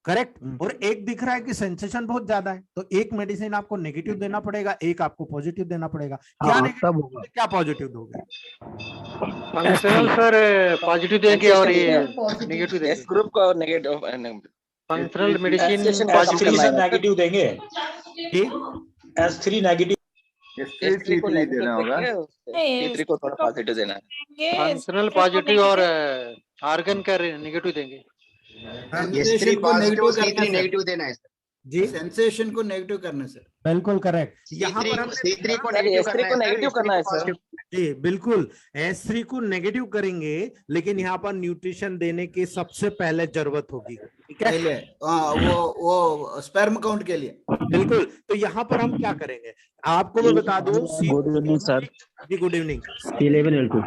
करेक्ट, और एक दिख रहा है कि सेंसेशन बहुत ज्यादा है, तो एक मेडिसिन आपको नेगेटिव देना पड़ेगा, एक आपको पॉजिटिव देना पड़ेगा। क्या नेगेटिव क्या पॉजिटिव दोगे? फंक्शनल सर पॉजिटिव देंगे और ये नेगेटिव देंगे। इस ग्रुप को negative, functional medicine positive negative देंगे, S3 नेगेटिव, S3 को देना होगा, C3 को थोड़ा पॉजिटिव देना है। फंक्शनल पॉजिटिव और ऑर्गन का नेगेटिव देंगे। S3 पॉजिटिव C3 नेगेटिव देना है। जी सेंसेशन को नेगेटिव करना सर। बिल्कुल करेक्ट। यहाँ पर C3 को नेगेटिव करना है सर। जी बिल्कुल, S3 को नेगेटिव करेंगे, लेकिन यहाँ पर न्यूट्रिशन देने की सबसे पहले जरूरत होगी, ठीक है? पहले वो स्पर्म काउंट के लिए। बिल्कुल। तो यहाँ पर हम क्या करेंगे, आपको मैं बता दूं। Good evening sir. जी गुड इवनिंग। C11L2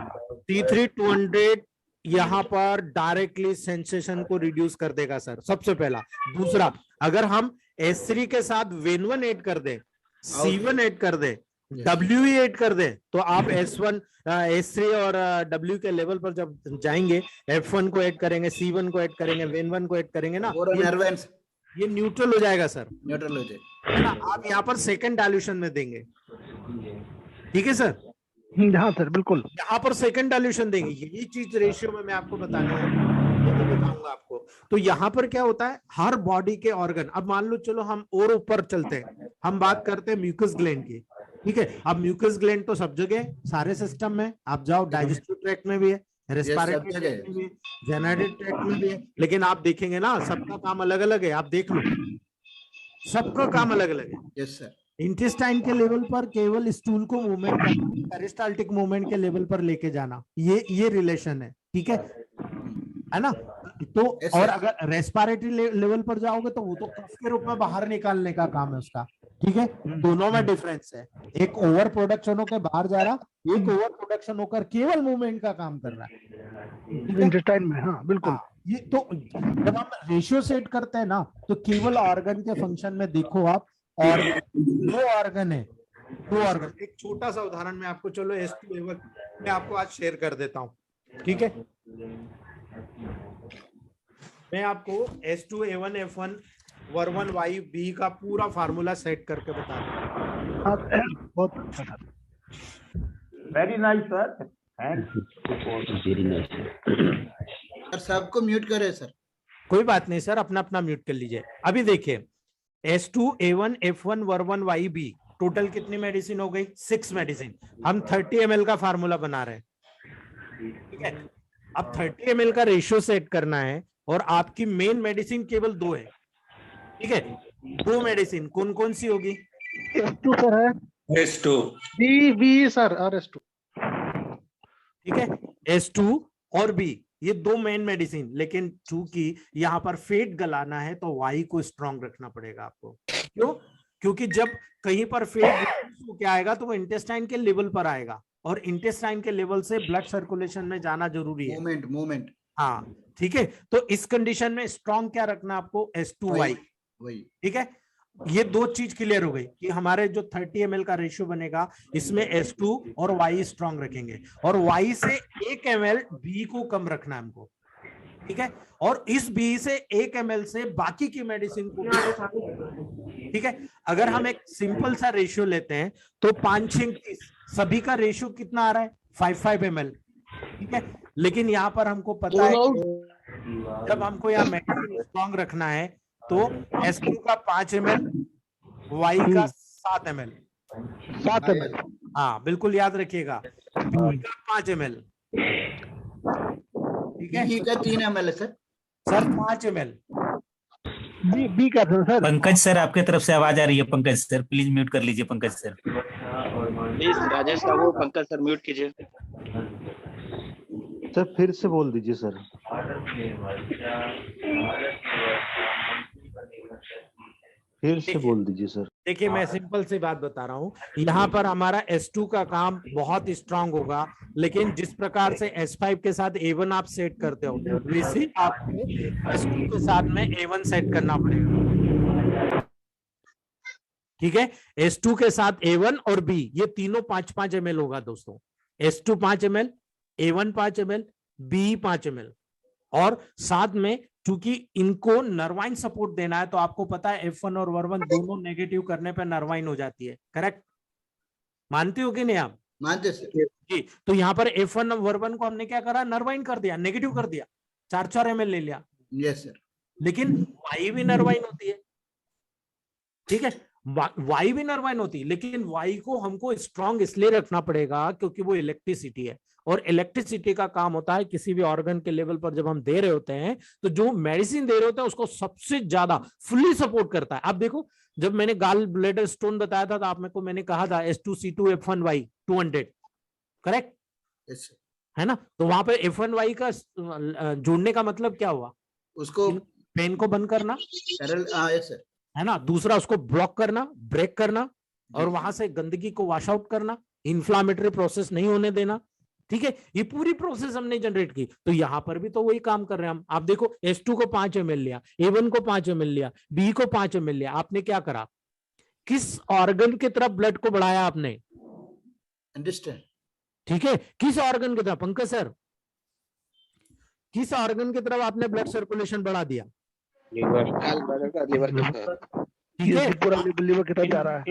T3 200 यहाँ पर डायरेक्टली सेंसेशन को रिड्यूस कर देगा सर, सबसे पहला। दूसरा, अगर हम S3 के साथ Ven1 ऐड कर दें, C1 ऐड कर दें, W ऐड कर दें, तो आप S1 S3 और W के लेवल पर जब जाएंगे, F1 को ऐड करेंगे, C1 को ऐड करेंगे, Ven1 को ऐड करेंगे ना, ये न्यूट्रल हो जाएगा सर, न्यूट्रल हो जाएगा, है ना? आप यहाँ पर सेकंड डाइल्यूशन में देंगे, ठीक है सर? हाँ सर बिल्कुल, यहाँ पर सेकंड डाइल्यूशन देंगे। यही चीज रेशियो में मैं आपको बताऊंगा आपको। तो यहाँ पर क्या होता है, हर बॉडी के ऑर्गन, अब मान लो चलो हम और ऊपर चलते हैं, हम बात करते हैं म्यूकस ग्लैंड की, ठीक है? अब म्यूकस ग्लैंड तो सब जगह, सारे सिस्टम में आप जाओ, डाइजेस्टिव ट्रैक्ट में भी है, रेस्पिरेटरी ट्रैक्ट में भी है, जेनेटिक ट्रैक्ट में भी है, लेकिन आप देखेंगे ना, सबका काम अलग अलग है। आप देख लो, सबका काम अलग अलग है। Yes sir. इंटेस्टाइन के लेवल पर केवल स्टूल को मूवमेंट करना, पेरिस्टाल्टिक मूवमेंट के लेवल पर लेके जाना, ये रिलेशन है, ठीक है ना? तो और अगर रेस्पिरेटरी लेवल पर जाओगे तो वो तो कफ के रूप में बाहर निकालने का काम है उसका, ठीक है? दोनों में डिफरेंस है, एक ओवर प्रोडक्शन होकर बाहर जा रहा, एक ओवर प्रोडक्शन होकर केवल मूवमेंट का काम कर रहा है इंटेस्टाइन में। हाँ बिल्कुल। ये तो जब हम रेशियो सेट करते हैं ना, तो केवल ऑर्गन के फंक्शन में देखो आप, और दो ऑर्गन है, दो ऑर्गन। एक छोटा सा उदाहरण मैं आपको, चलो S2A1 मैं आपको आज शेयर कर देता हूँ, ठीक है? मैं आपको S2A1 F1 वर्वन वाई बी का पूरा फार्मूला सेट करके बता रहा हूँ। बहुत अच्छा था, very nice sir, very nice. Sir सबको म्यूट करे सर। कोई बात नहीं सर, अपना अपना म्यूट कर लीजिए। अभी देखिए, S2A1 F1 वर्वन वाई बी टोटल कितनी मेडिसिन हो गई? 6 मेडिसिन। हम 30 ml का फार्मूला बना रहे हैं, ठीक है? अब 30 ml का रेशियो सेट करना है, और आपकी मेन मेडिसिन केवल 2 है, ठीक है? 2 मेडिसिन कौन कौन सी होगी? S2 सर है, S2 B सर और S2, ठीक है? S2 और B, ये 2 मेन मेडिसिन। लेकिन चूंकि यहाँ पर फेट गलाना है, तो वाई को स्ट्रॉन्ग रखना पड़ेगा आपको। क्यों? क्योंकि जब कहीं पर फेट क्या आएगा, तो वो इंटेस्टाइन के लेवल पर आएगा, और इंटेस्टाइन के लेवल से ब्लड सर्कुलेशन में जाना जरूरी है, मूवमेंट। हाँ ठीक है? तो इस कंडीशन में स्ट्रॉन्ग क्या रखना आपको? S2Y, ठीक है? ये 2 चीज क्लियर हो गई कि हमारे जो 30 ml का रेशियो बनेगा, इसमें S2 और Y स्ट्रॉन्ग रखेंगे, और Y से 1 ml B को कम रखना है हमको, ठीक है? और इस B से 1 ml से बाकी की मेडिसिन को, ठीक है? अगर हम एक सिंपल सा रेशियो लेते हैं, तो 5-6 सभी का रेशियो कितना आ रहा है? 5 ml, ठीक है? लेकिन यहाँ पर हमको पता है, जब हमको यहाँ मेडिसिन स्ट्रॉन्ग रखना है, तो S2 का 5 ml, Y का 7 ml, 7 ml, हाँ बिल्कुल याद रखिएगा, B का 5 ml, ठीक है? B का 3 ml है सर 5 ml, B का सर। पंकज सर, आपके तरफ से आवाज आ रही है। पंकज सर प्लीज म्यूट कर लीजिए। Pankaj sir please, Rajesh Babu, Pankaj sir mute कीजिए। सर फिर से बोल दीजिए सर। फिर से बोल दीजिए सर। देखिए मैं सिंपल सी बात बता रहा हूँ, यहाँ पर हमारा S2 का काम बहुत स्ट्रांग होगा, लेकिन जिस प्रकार से S5 के साथ A1 आप सेट करते हो, वैसे आपको S2 के साथ में A1 सेट करना पड़ेगा, ठीक है? S2 के साथ A1 और B, ये तीनों 5-5 ml होगा दोस्तों। S2 5 ml, A1 5 ml, B 5 ml, और साथ में चूंकि इनको नर्वाइन सपोर्ट देना है, तो आपको पता है F1 और वर्वन दोनों नेगेटिव करने पे नर्वाइन हो जाती है, करेक्ट? मानते हो कि नहीं आप? मानते सर जी। तो यहाँ पर F1 और वर्वन को हमने क्या करा? नर्वाइन कर दिया, नेगेटिव कर दिया, 4-4 ml ले लिया। Yes sir. लेकिन वाई भी नर्वाइन होती है, ठीक है? वाई भी नर्वाइन होती, लेकिन वाई को हमको स्ट्रांग इसलिए रखना पड़ेगा क्योंकि वो इलेक्ट्रिसिटी है, और इलेक्ट्रिसिटी का काम होता है किसी भी ऑर्गन के लेवल पर जब हम दे रहे होते हैं तो जो मेडिसिन दे रहे होते हैं उसको सबसे ज्यादा फुल्ली सपोर्ट करता है। आप देखो, जब मैंने गाल ब्लैडर स्टोन बताया था तो आप मेरे को मैंने कहा था H2C2F1Y 200, करेक्ट है ना? तो वहां पे F1Y का जोड़ने का मतलब क्या हुआ? उसको पेन को बंद करना, सर, है ना? दूसरा उसको ब्लॉक करना, ब्रेक करना, और वहां से गंदगी को वॉश आउट करना, इन्फ्लामेटरी प्रोसेस नहीं होने देना। ठीक है, ये पूरी प्रोसेस हमने जनरेट की। तो यहां पर भी तो वही काम कर रहे हैं हम। आप देखो, H2 को 5 ml लिया, A1 को 5 ml लिया, B को 5 ml लिया, आपने क्या करा? किस ऑर्गन की तरफ ब्लड को बढ़ाया आपने? अंडरस्टैंड? ठीक है, किस ऑर्गन की तरफ पंकज सर, किस ऑर्गन की तरफ आपने ब्लड सर्कुलेशन बढ़ा दिया? लीवर ठीक है, पूरा लीवर की तरफ जा रहा है।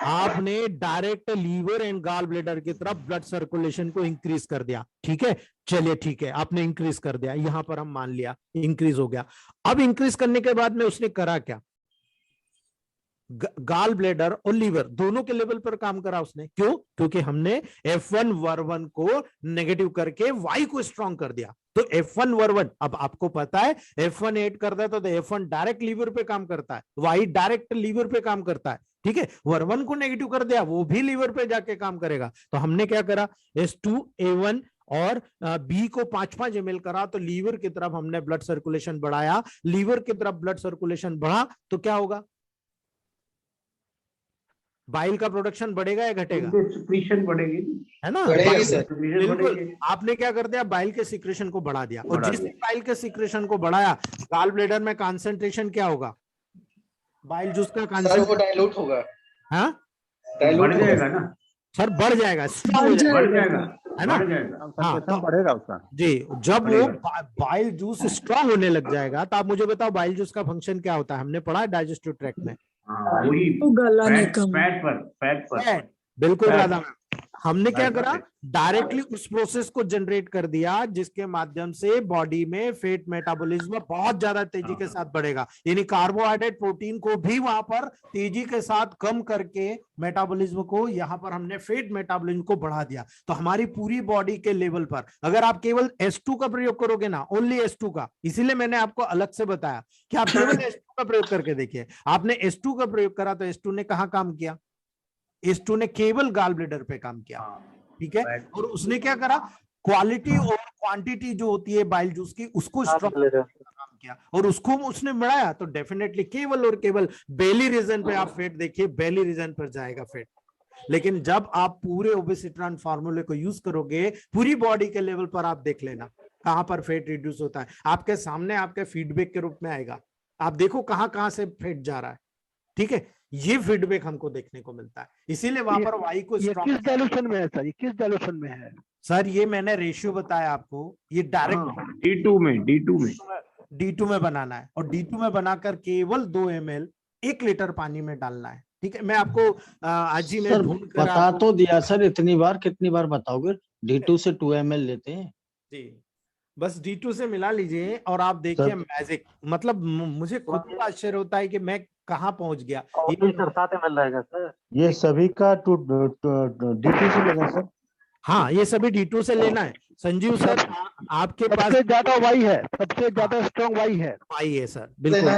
आपने direct liver and gall bladder की तरफ ब्लड सर्कुलेशन को इंक्रीज कर दिया। ठीक है, चलिए ठीक है, आपने इंक्रीज कर दिया, यहां पर हम मान लिया इंक्रीज हो गया। अब इंक्रीज करने के बाद में उसने करा क्या? गाल ब्लैडर और लीवर दोनों के लेवल पर काम करा उसने। क्यों? क्योंकि हमने F1 को नेगेटिव करके Y को स्ट्रॉन्ग कर दिया। तो F1 अब आपको पता है F1 ऐड करता है तो F1 डायरेक्ट लीवर पे काम करता है, Y डायरेक्ट लीवर पे काम करता है। ठीक है, वर्वन को नेगेटिव कर दिया, वो भी लीवर पे जाके काम करेगा। तो हमने क्या करा? H2 A1 और B को 5-5 ml करा, तो लीवर की तरफ हमने ब्लड सर्कुलेशन बढ़ाया। लीवर की तरफ ब्लड सर्कुलेशन बढ़ा तो क्या होगा? बाइल का प्रोडक्शन बढ़ेगा या घटेगा? सिक्रीशन बढ़ेगी, है ना? बढ़ेगी सर। बिल्कुल, आपने क्या कर दिया? बाइल के सिक्रेशन को बढ़ा दिया, और जिस बाइल के सिक्रेशन को बढ़ाया, गाल ब्लैडर में कंसंट्रेशन क्या होगा? बाइल जूस का वो डाइल्यूट होगा। हाँ, बढ़ जाएगा ना सर, बढ़ जाएगा, बढ़ जाएगा, है ना? हाँ, तो बढ़ेगा उसका जी, जब वो बाइल जूस स्ट्रांग होने लग जाएगा तो आप मुझे बताओ बाइल जूस का फंक्शन क्या होता है? हमने पढ़ा है डाइजेस्टिव ट्रैक्ट में। वही फैट पर बिल्कुल राधा मैम, हमने क्या करा? डायरेक्टली उस प्रोसेस को जनरेट कर दिया जिसके माध्यम से बॉडी में फेट मेटाबॉलिज्म बहुत ज्यादा तेजी के साथ बढ़ेगा, यानी कार्बोहाइड्रेट प्रोटीन को भी वहां पर तेजी के साथ कम करके मेटाबॉलिज्म को, यहां पर हमने फेट मेटाबॉलिज्म को बढ़ा दिया। तो हमारी पूरी बॉडी के लेवल पर अगर आप केवल H2 का प्रयोग करोगे ना, ओनली H2 का, इसीलिए मैंने आपको अलग से बताया कि आप केवल H2 का प्रयोग करके देखिए। आपने H2 का प्रयोग करा तो H2 ने कहां काम किया? H2 ने केवल गाल ब्लैडर पे काम किया। ठीक है, और उसने क्या करा? क्वालिटी और क्वांटिटी जो होती है बाइल जूस की, उसको स्ट्रॉन्ग काम किया और उसको उसने बढ़ाया। तो डेफिनेटली केवल और केवल बेली रीजन पे आप फेट देखिए, बेली रीजन पर जाएगा फेट। लेकिन जब आप पूरे ओबेसिट्रॉन फार्मूले को यूज करोगे, पूरी बॉडी के लेवल पर आप देख लेना कहां पर फेट रिड्यूस होता है, आपके सामने आपके फीडबैक के रूप में आएगा। आप देखो कहां से फेट जा रहा है। ठीक है, ये फीडबैक हमको देखने को मिलता है, इसीलिए वहां पर वाई को ये किस डायलूशन में है सर? ये किस डायलूशन में है सर? ये मैंने रेशियो बताया आपको, ये डायरेक्ट D2 में बनाना है, और D2 में बनाकर केवल 2 ml 1 लीटर पानी में डालना है। ठीक है, मैं आपको आज ही मैं ढूंढ कर बता तो दिया सर, इतनी बार कितनी बार बताओगे? D2 से 2 ml लेते हैं जी, बस D2 से मिला लीजिए और आप देखिए मैजिक। मतलब मुझे खुद को आश्चर्य होता है कि मैं कहाँ पहुंच गया। ये सर 7 ml रहेगा सर। ये सभी का D2 से लेना सर? हाँ, ये सभी D2 से लेना है। संजीव सर, आपके पास सबसे ज्यादा वाई है, सबसे ज्यादा स्ट्रॉन्ग वाई है। वाई है सर, बिल्कुल।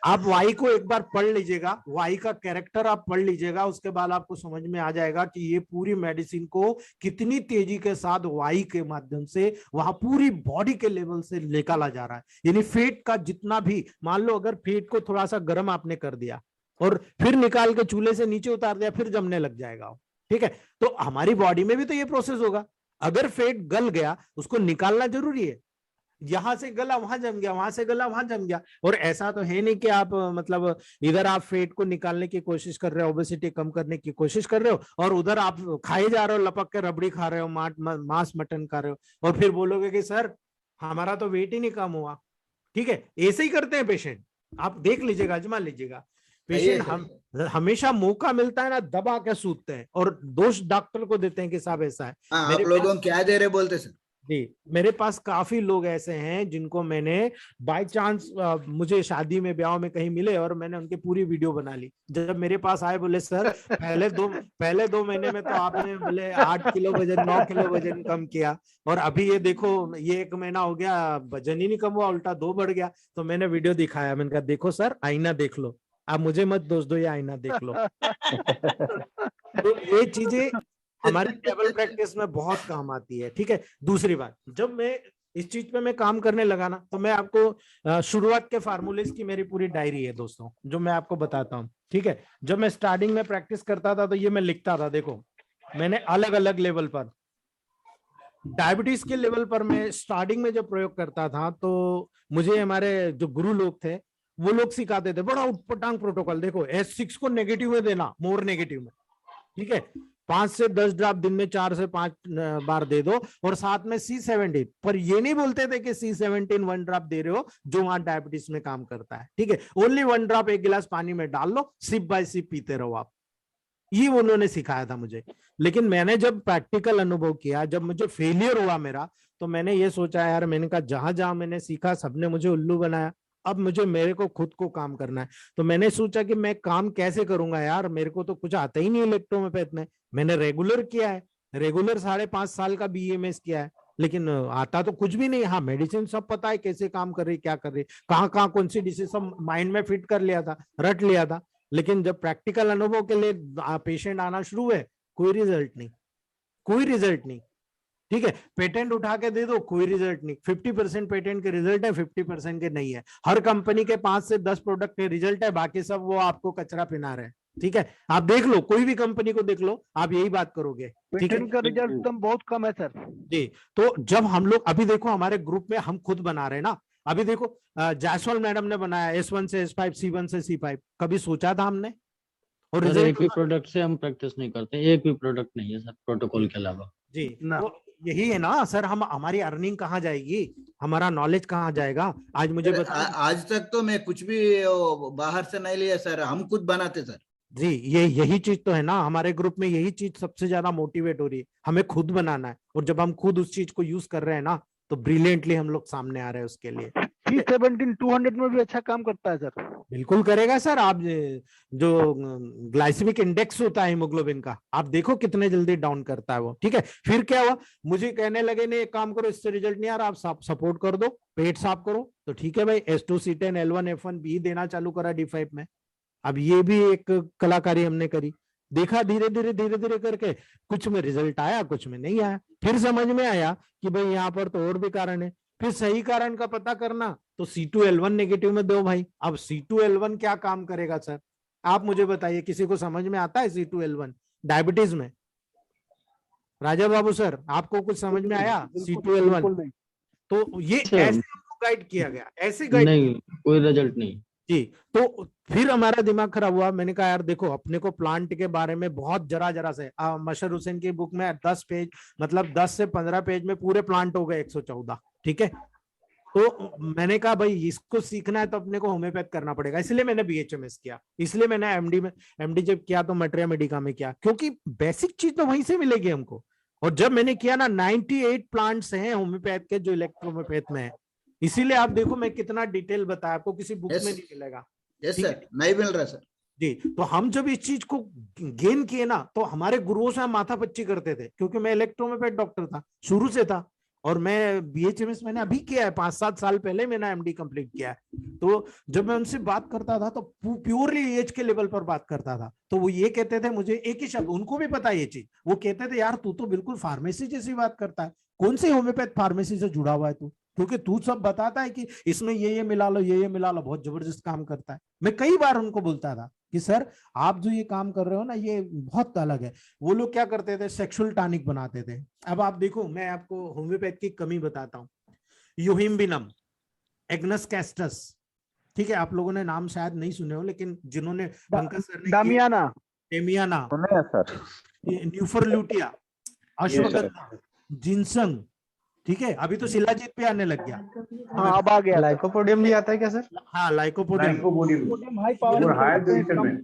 आप वाई को एक बार पढ़ लीजिएगा, वाई का कैरेक्टर आप पढ़ लीजिएगा, उसके बाद आपको समझ में आ जाएगा कि ये पूरी मेडिसिन को कितनी तेजी के साथ वाई के माध्यम से वहां पूरी बॉडी के लेवल से निकाला जा रहा है। यानी फेट का जितना भी, मान लो अगर फेट को थोड़ा सा गर्म आपने कर दिया और फिर निकाल के चूल्हे से नीचे उतार दिया, फिर जमने लग जाएगा। ठीक है, तो हमारी बॉडी में भी तो ये प्रोसेस होगा। अगर फेट गल गया, उसको निकालना जरूरी है। यहां से गला वहां जम गया, वहां से गला वहां जम गया। और ऐसा तो है नहीं कि आप मतलब इधर आप फेट को निकालने की कोशिश कर रहे हो, ओबेसिटी कम करने की कोशिश कर रहे हो, और उधर आप खाए जा रहे हो, लपक के रबड़ी खा रहे हो, मांस मटन खा रहे हो, और फिर बोलोगे कि सर हमारा तो वेट ही नहीं कम हुआ। ठीक है, ऐसे ही करते हैं पेशेंट। आप देख लीजिएगा, आजमा लीजिएगा। पेशेंट हम हमेशा मौका मिलता है ना, दबा के सूतते हैं और दोष डॉक्टर को देते हैं कि साहब ऐसा है। आप लोगों क्या दे रहे बोलते सर? जी, मेरे पास काफी लोग ऐसे हैं जिनको मैंने बाय चांस मुझे शादी में ब्याह में कहीं मिले और मैंने उनकी पूरी वीडियो बना ली। जब मेरे पास आए बोले सर पहले दो महीने में तो आपने बोले 8 किलो वजन 9 किलो वजन कम किया और अभी ये देखो ये 1 महीना हो गया वजन ही नहीं कम हुआ उल्टा 2 बढ़ गया। तो मैंने वीडियो दिखाया, मैंने कहा देखो सर आईना देख लो, आप मुझे मत दोष दो, ये आईना देख लो। तो ये चीजें हमारे टेबल प्रैक्टिस में बहुत काम आती है। ठीक है, दूसरी बात, जब मैं इस चीज पे मैं काम करने लगा ना तो मैं आपको शुरुआत के फार्मूलेस की मेरी पूरी डायरी है दोस्तों जो मैं आपको बताता हूँ। ठीक है, जब मैं स्टार्टिंग में प्रैक्टिस करता था तो ये मैं लिखता था। देखो मैंने अलग अलग लेवल पर, डायबिटीज के लेवल पर मैं स्टार्टिंग में जब प्रयोग करता था तो मुझे हमारे जो गुरु लोग थे वो लोग सिखाते थे बड़ा उटपटांग प्रोटोकॉल। देखो S6 को नेगेटिव में देना, मोर नेगेटिव में। ठीक है, 5 से 10 ड्रॉप दिन में 4 से 5 बार दे दो और साथ में C17, पर ये नहीं बोलते थे कि C17 1 ड्रॉप दे रहे हो जो वहां डायबिटीज में काम करता है। ठीक है, ओनली 1 ड्रॉप 1 गिलास पानी में डाल लो, सिप बाय सिप पीते रहो आप। ये उन्होंने सिखाया था मुझे। लेकिन मैंने जब प्रैक्टिकल अनुभव किया, जब मुझे फेलियर हुआ मेरा, तो मैंने ये सोचा यार, मैंने कहा जहां जहां मैंने सीखा सबने मुझे उल्लू बनाया, अब मुझे मेरे को खुद को काम करना है। तो मैंने सोचा कि मैं काम कैसे करूंगा यार, मेरे को तो कुछ आता ही नहीं इलेक्ट्रोमेपैथ में। मैंने रेगुलर किया है, रेगुलर 5.5 साल का BMS किया है, लेकिन आता तो कुछ भी नहीं। हाँ, मेडिसिन सब पता है कैसे काम कर रही, क्या कर रही, कहाँ कहाँ कौन सी डिसीज सब माइंड में फिट कर लिया था, रट लिया था। लेकिन जब प्रैक्टिकल अनुभव के लिए पेशेंट आना शुरू हुए, कोई रिजल्ट नहीं, कोई रिजल्ट नहीं। ठीक है, पेटेंट उठा के दे दो, कोई रिजल्ट नहीं। 50% पेटेंट के रिजल्ट है, 50% के नहीं है। हर कंपनी के 5 से 10 प्रोडक्ट के रिजल्ट है, बाकी सब वो आपको कचरा पिना रहे हैं। ठीक है, आप देख लो, कोई भी कंपनी को देख लो, आप यही बात करोगे। ठीक है, पेटेंट का रिजल्ट एकदम बहुत कम है सर जी। तो जब हम लोग अभी देखो हमारे ग्रुप में हम खुद बना रहे हैं ना, अभी देखो जायसवाल मैडम ने बनाया S1 से S5, C1 से C5, कभी सोचा था हमने? और सर एक भी प्रोडक्ट से हम प्रैक्टिस नहीं करते, एक भी प्रोडक्ट नहीं है सर प्रोटोकॉल के अलावा जी। तो यही है ना सर, हम हमारी अर्निंग कहाँ जाएगी, हमारा नॉलेज कहाँ जाएगा? आज मुझे आज तक तो मैं कुछ भी बाहर से नहीं लिया सर, हम खुद बनाते सर। जी, यही चीज तो है ना, हमारे ग्रुप में यही चीज सबसे ज्यादा मोटिवेट हो रही है, हमें खुद बनाना है। और जब हम खुद उस चीज को यूज कर रहे हैं ना, तो ब्रिलियंटली हम लोग सामने आ रहे हैं उसके लिए। C17 200 में भी अच्छा काम करता है सर। बिल्कुल करेगा सर। आप जो ग्लाइसेमिक इंडेक्स होता है हीमोग्लोबिन का, आप देखो कितने जल्दी डाउन करता है वो। ठीक है, फिर क्या हुआ, मुझे कहने लगे नहीं एक काम करो, इससे रिजल्ट नहीं आ रहा, आप सपोर्ट कर दो, पेट साफ करो। तो ठीक है भाई, S2 C10 L1 F1 B देना चालू करा D5 में। अब ये भी एक कलाकारी हमने करी, देखा धीरे धीरे करके, कुछ में रिजल्ट आया, कुछ में नहीं आया। फिर समझ में आया कि भाई यहाँ पर तो और भी कारण है। फिर सही कारण का पता करना, तो C2L1 नेगेटिव में दो भाई। अब C2L1 क्या काम करेगा सर, आप मुझे बताइए, किसी को समझ में आता है C2L1 डायबिटीज में? राजा बाबू सर, आपको कुछ समझ में आया C2L1? तो ये ऐसे हमको गाइड किया गया, ऐसे गाइड नहीं, कोई रिजल्ट नहीं जी। तो फिर हमारा दिमाग खराब हुआ। मैंने कहा यार देखो, अपने को प्लांट के बारे में बहुत जरा से, मशर हुसैन की बुक में 10 पेज, मतलब 10 से 15 पेज में पूरे प्लांट हो गए 114। ठीक है, तो मैंने कहा भाई इसको सीखना है तो अपने को होम्योपैथ करना पड़ेगा, इसलिए मैंने BHMS किया, इसलिए मैंने MD जब किया तो मटेरिया मेडिका में किया, क्योंकि बेसिक चीज तो वहीं से मिलेगी हमको। और जब मैंने किया ना, 98 प्लांट्स हैं होम्योपैथ के जो इलेक्ट्रोहोम्योपैथ में है। इसीलिए आप देखो मैं कितना डिटेल बताया, आपको किसी बुक में नहीं मिलेगा। यस सर, नहीं मिल रहा सर जी। तो हम जब इस चीज को गेन किए ना, तो हमारे गुरुओं से हम माथा पच्ची करते थे, क्योंकि मैं इलेक्ट्रोहोम्योपैथ डॉक्टर था, शुरू से था। और मैं BHMS मैंने अभी किया है, 5-7 साल पहले मैंने MD कंप्लीट किया है। तो जब मैं उनसे बात करता था तो प्योरली एज के लेवल पर बात करता था, तो वो ये कहते थे मुझे, एक ही शब्द, उनको भी पता ये चीज, वो कहते थे यार तू तो बिल्कुल फार्मेसी जैसी बात करता है, कौन सी होम्योपैथ फार्मेसी से जुड़ा हुआ है तू, क्योंकि तू सब बताता है कि इसमें ये मिला लो, ये मिला लो, बहुत जबरदस्त काम करता है। मैं कई बार उनको बोलता था कि सर आप जो ये काम कर रहे हो ना, ये बहुत अलग है। वो लोग क्या करते थे, सेक्सुअल टॉनिक बनाते थे। अब आप देखो, मैं आपको होम्योपैथ की कमी बताता हूँ। यूहिम्बिनम, एग्नस कैस्टस, ठीक है, आप लोगों ने नाम शायद नहीं सुने हो, लेकिन जिन्होंने पंकज सर ने डामियाना, सुने सर, न्यूफरल्यूटिया, अश्वगंधा, जिनसंग, ठीक है, अभी तो शिलाजीत पे आने लग गया। हाँ, अब आ गया। लाइकोपोडियम भी आता है क्या सर? हाँ, लाइकोपोडियम हाई पावर,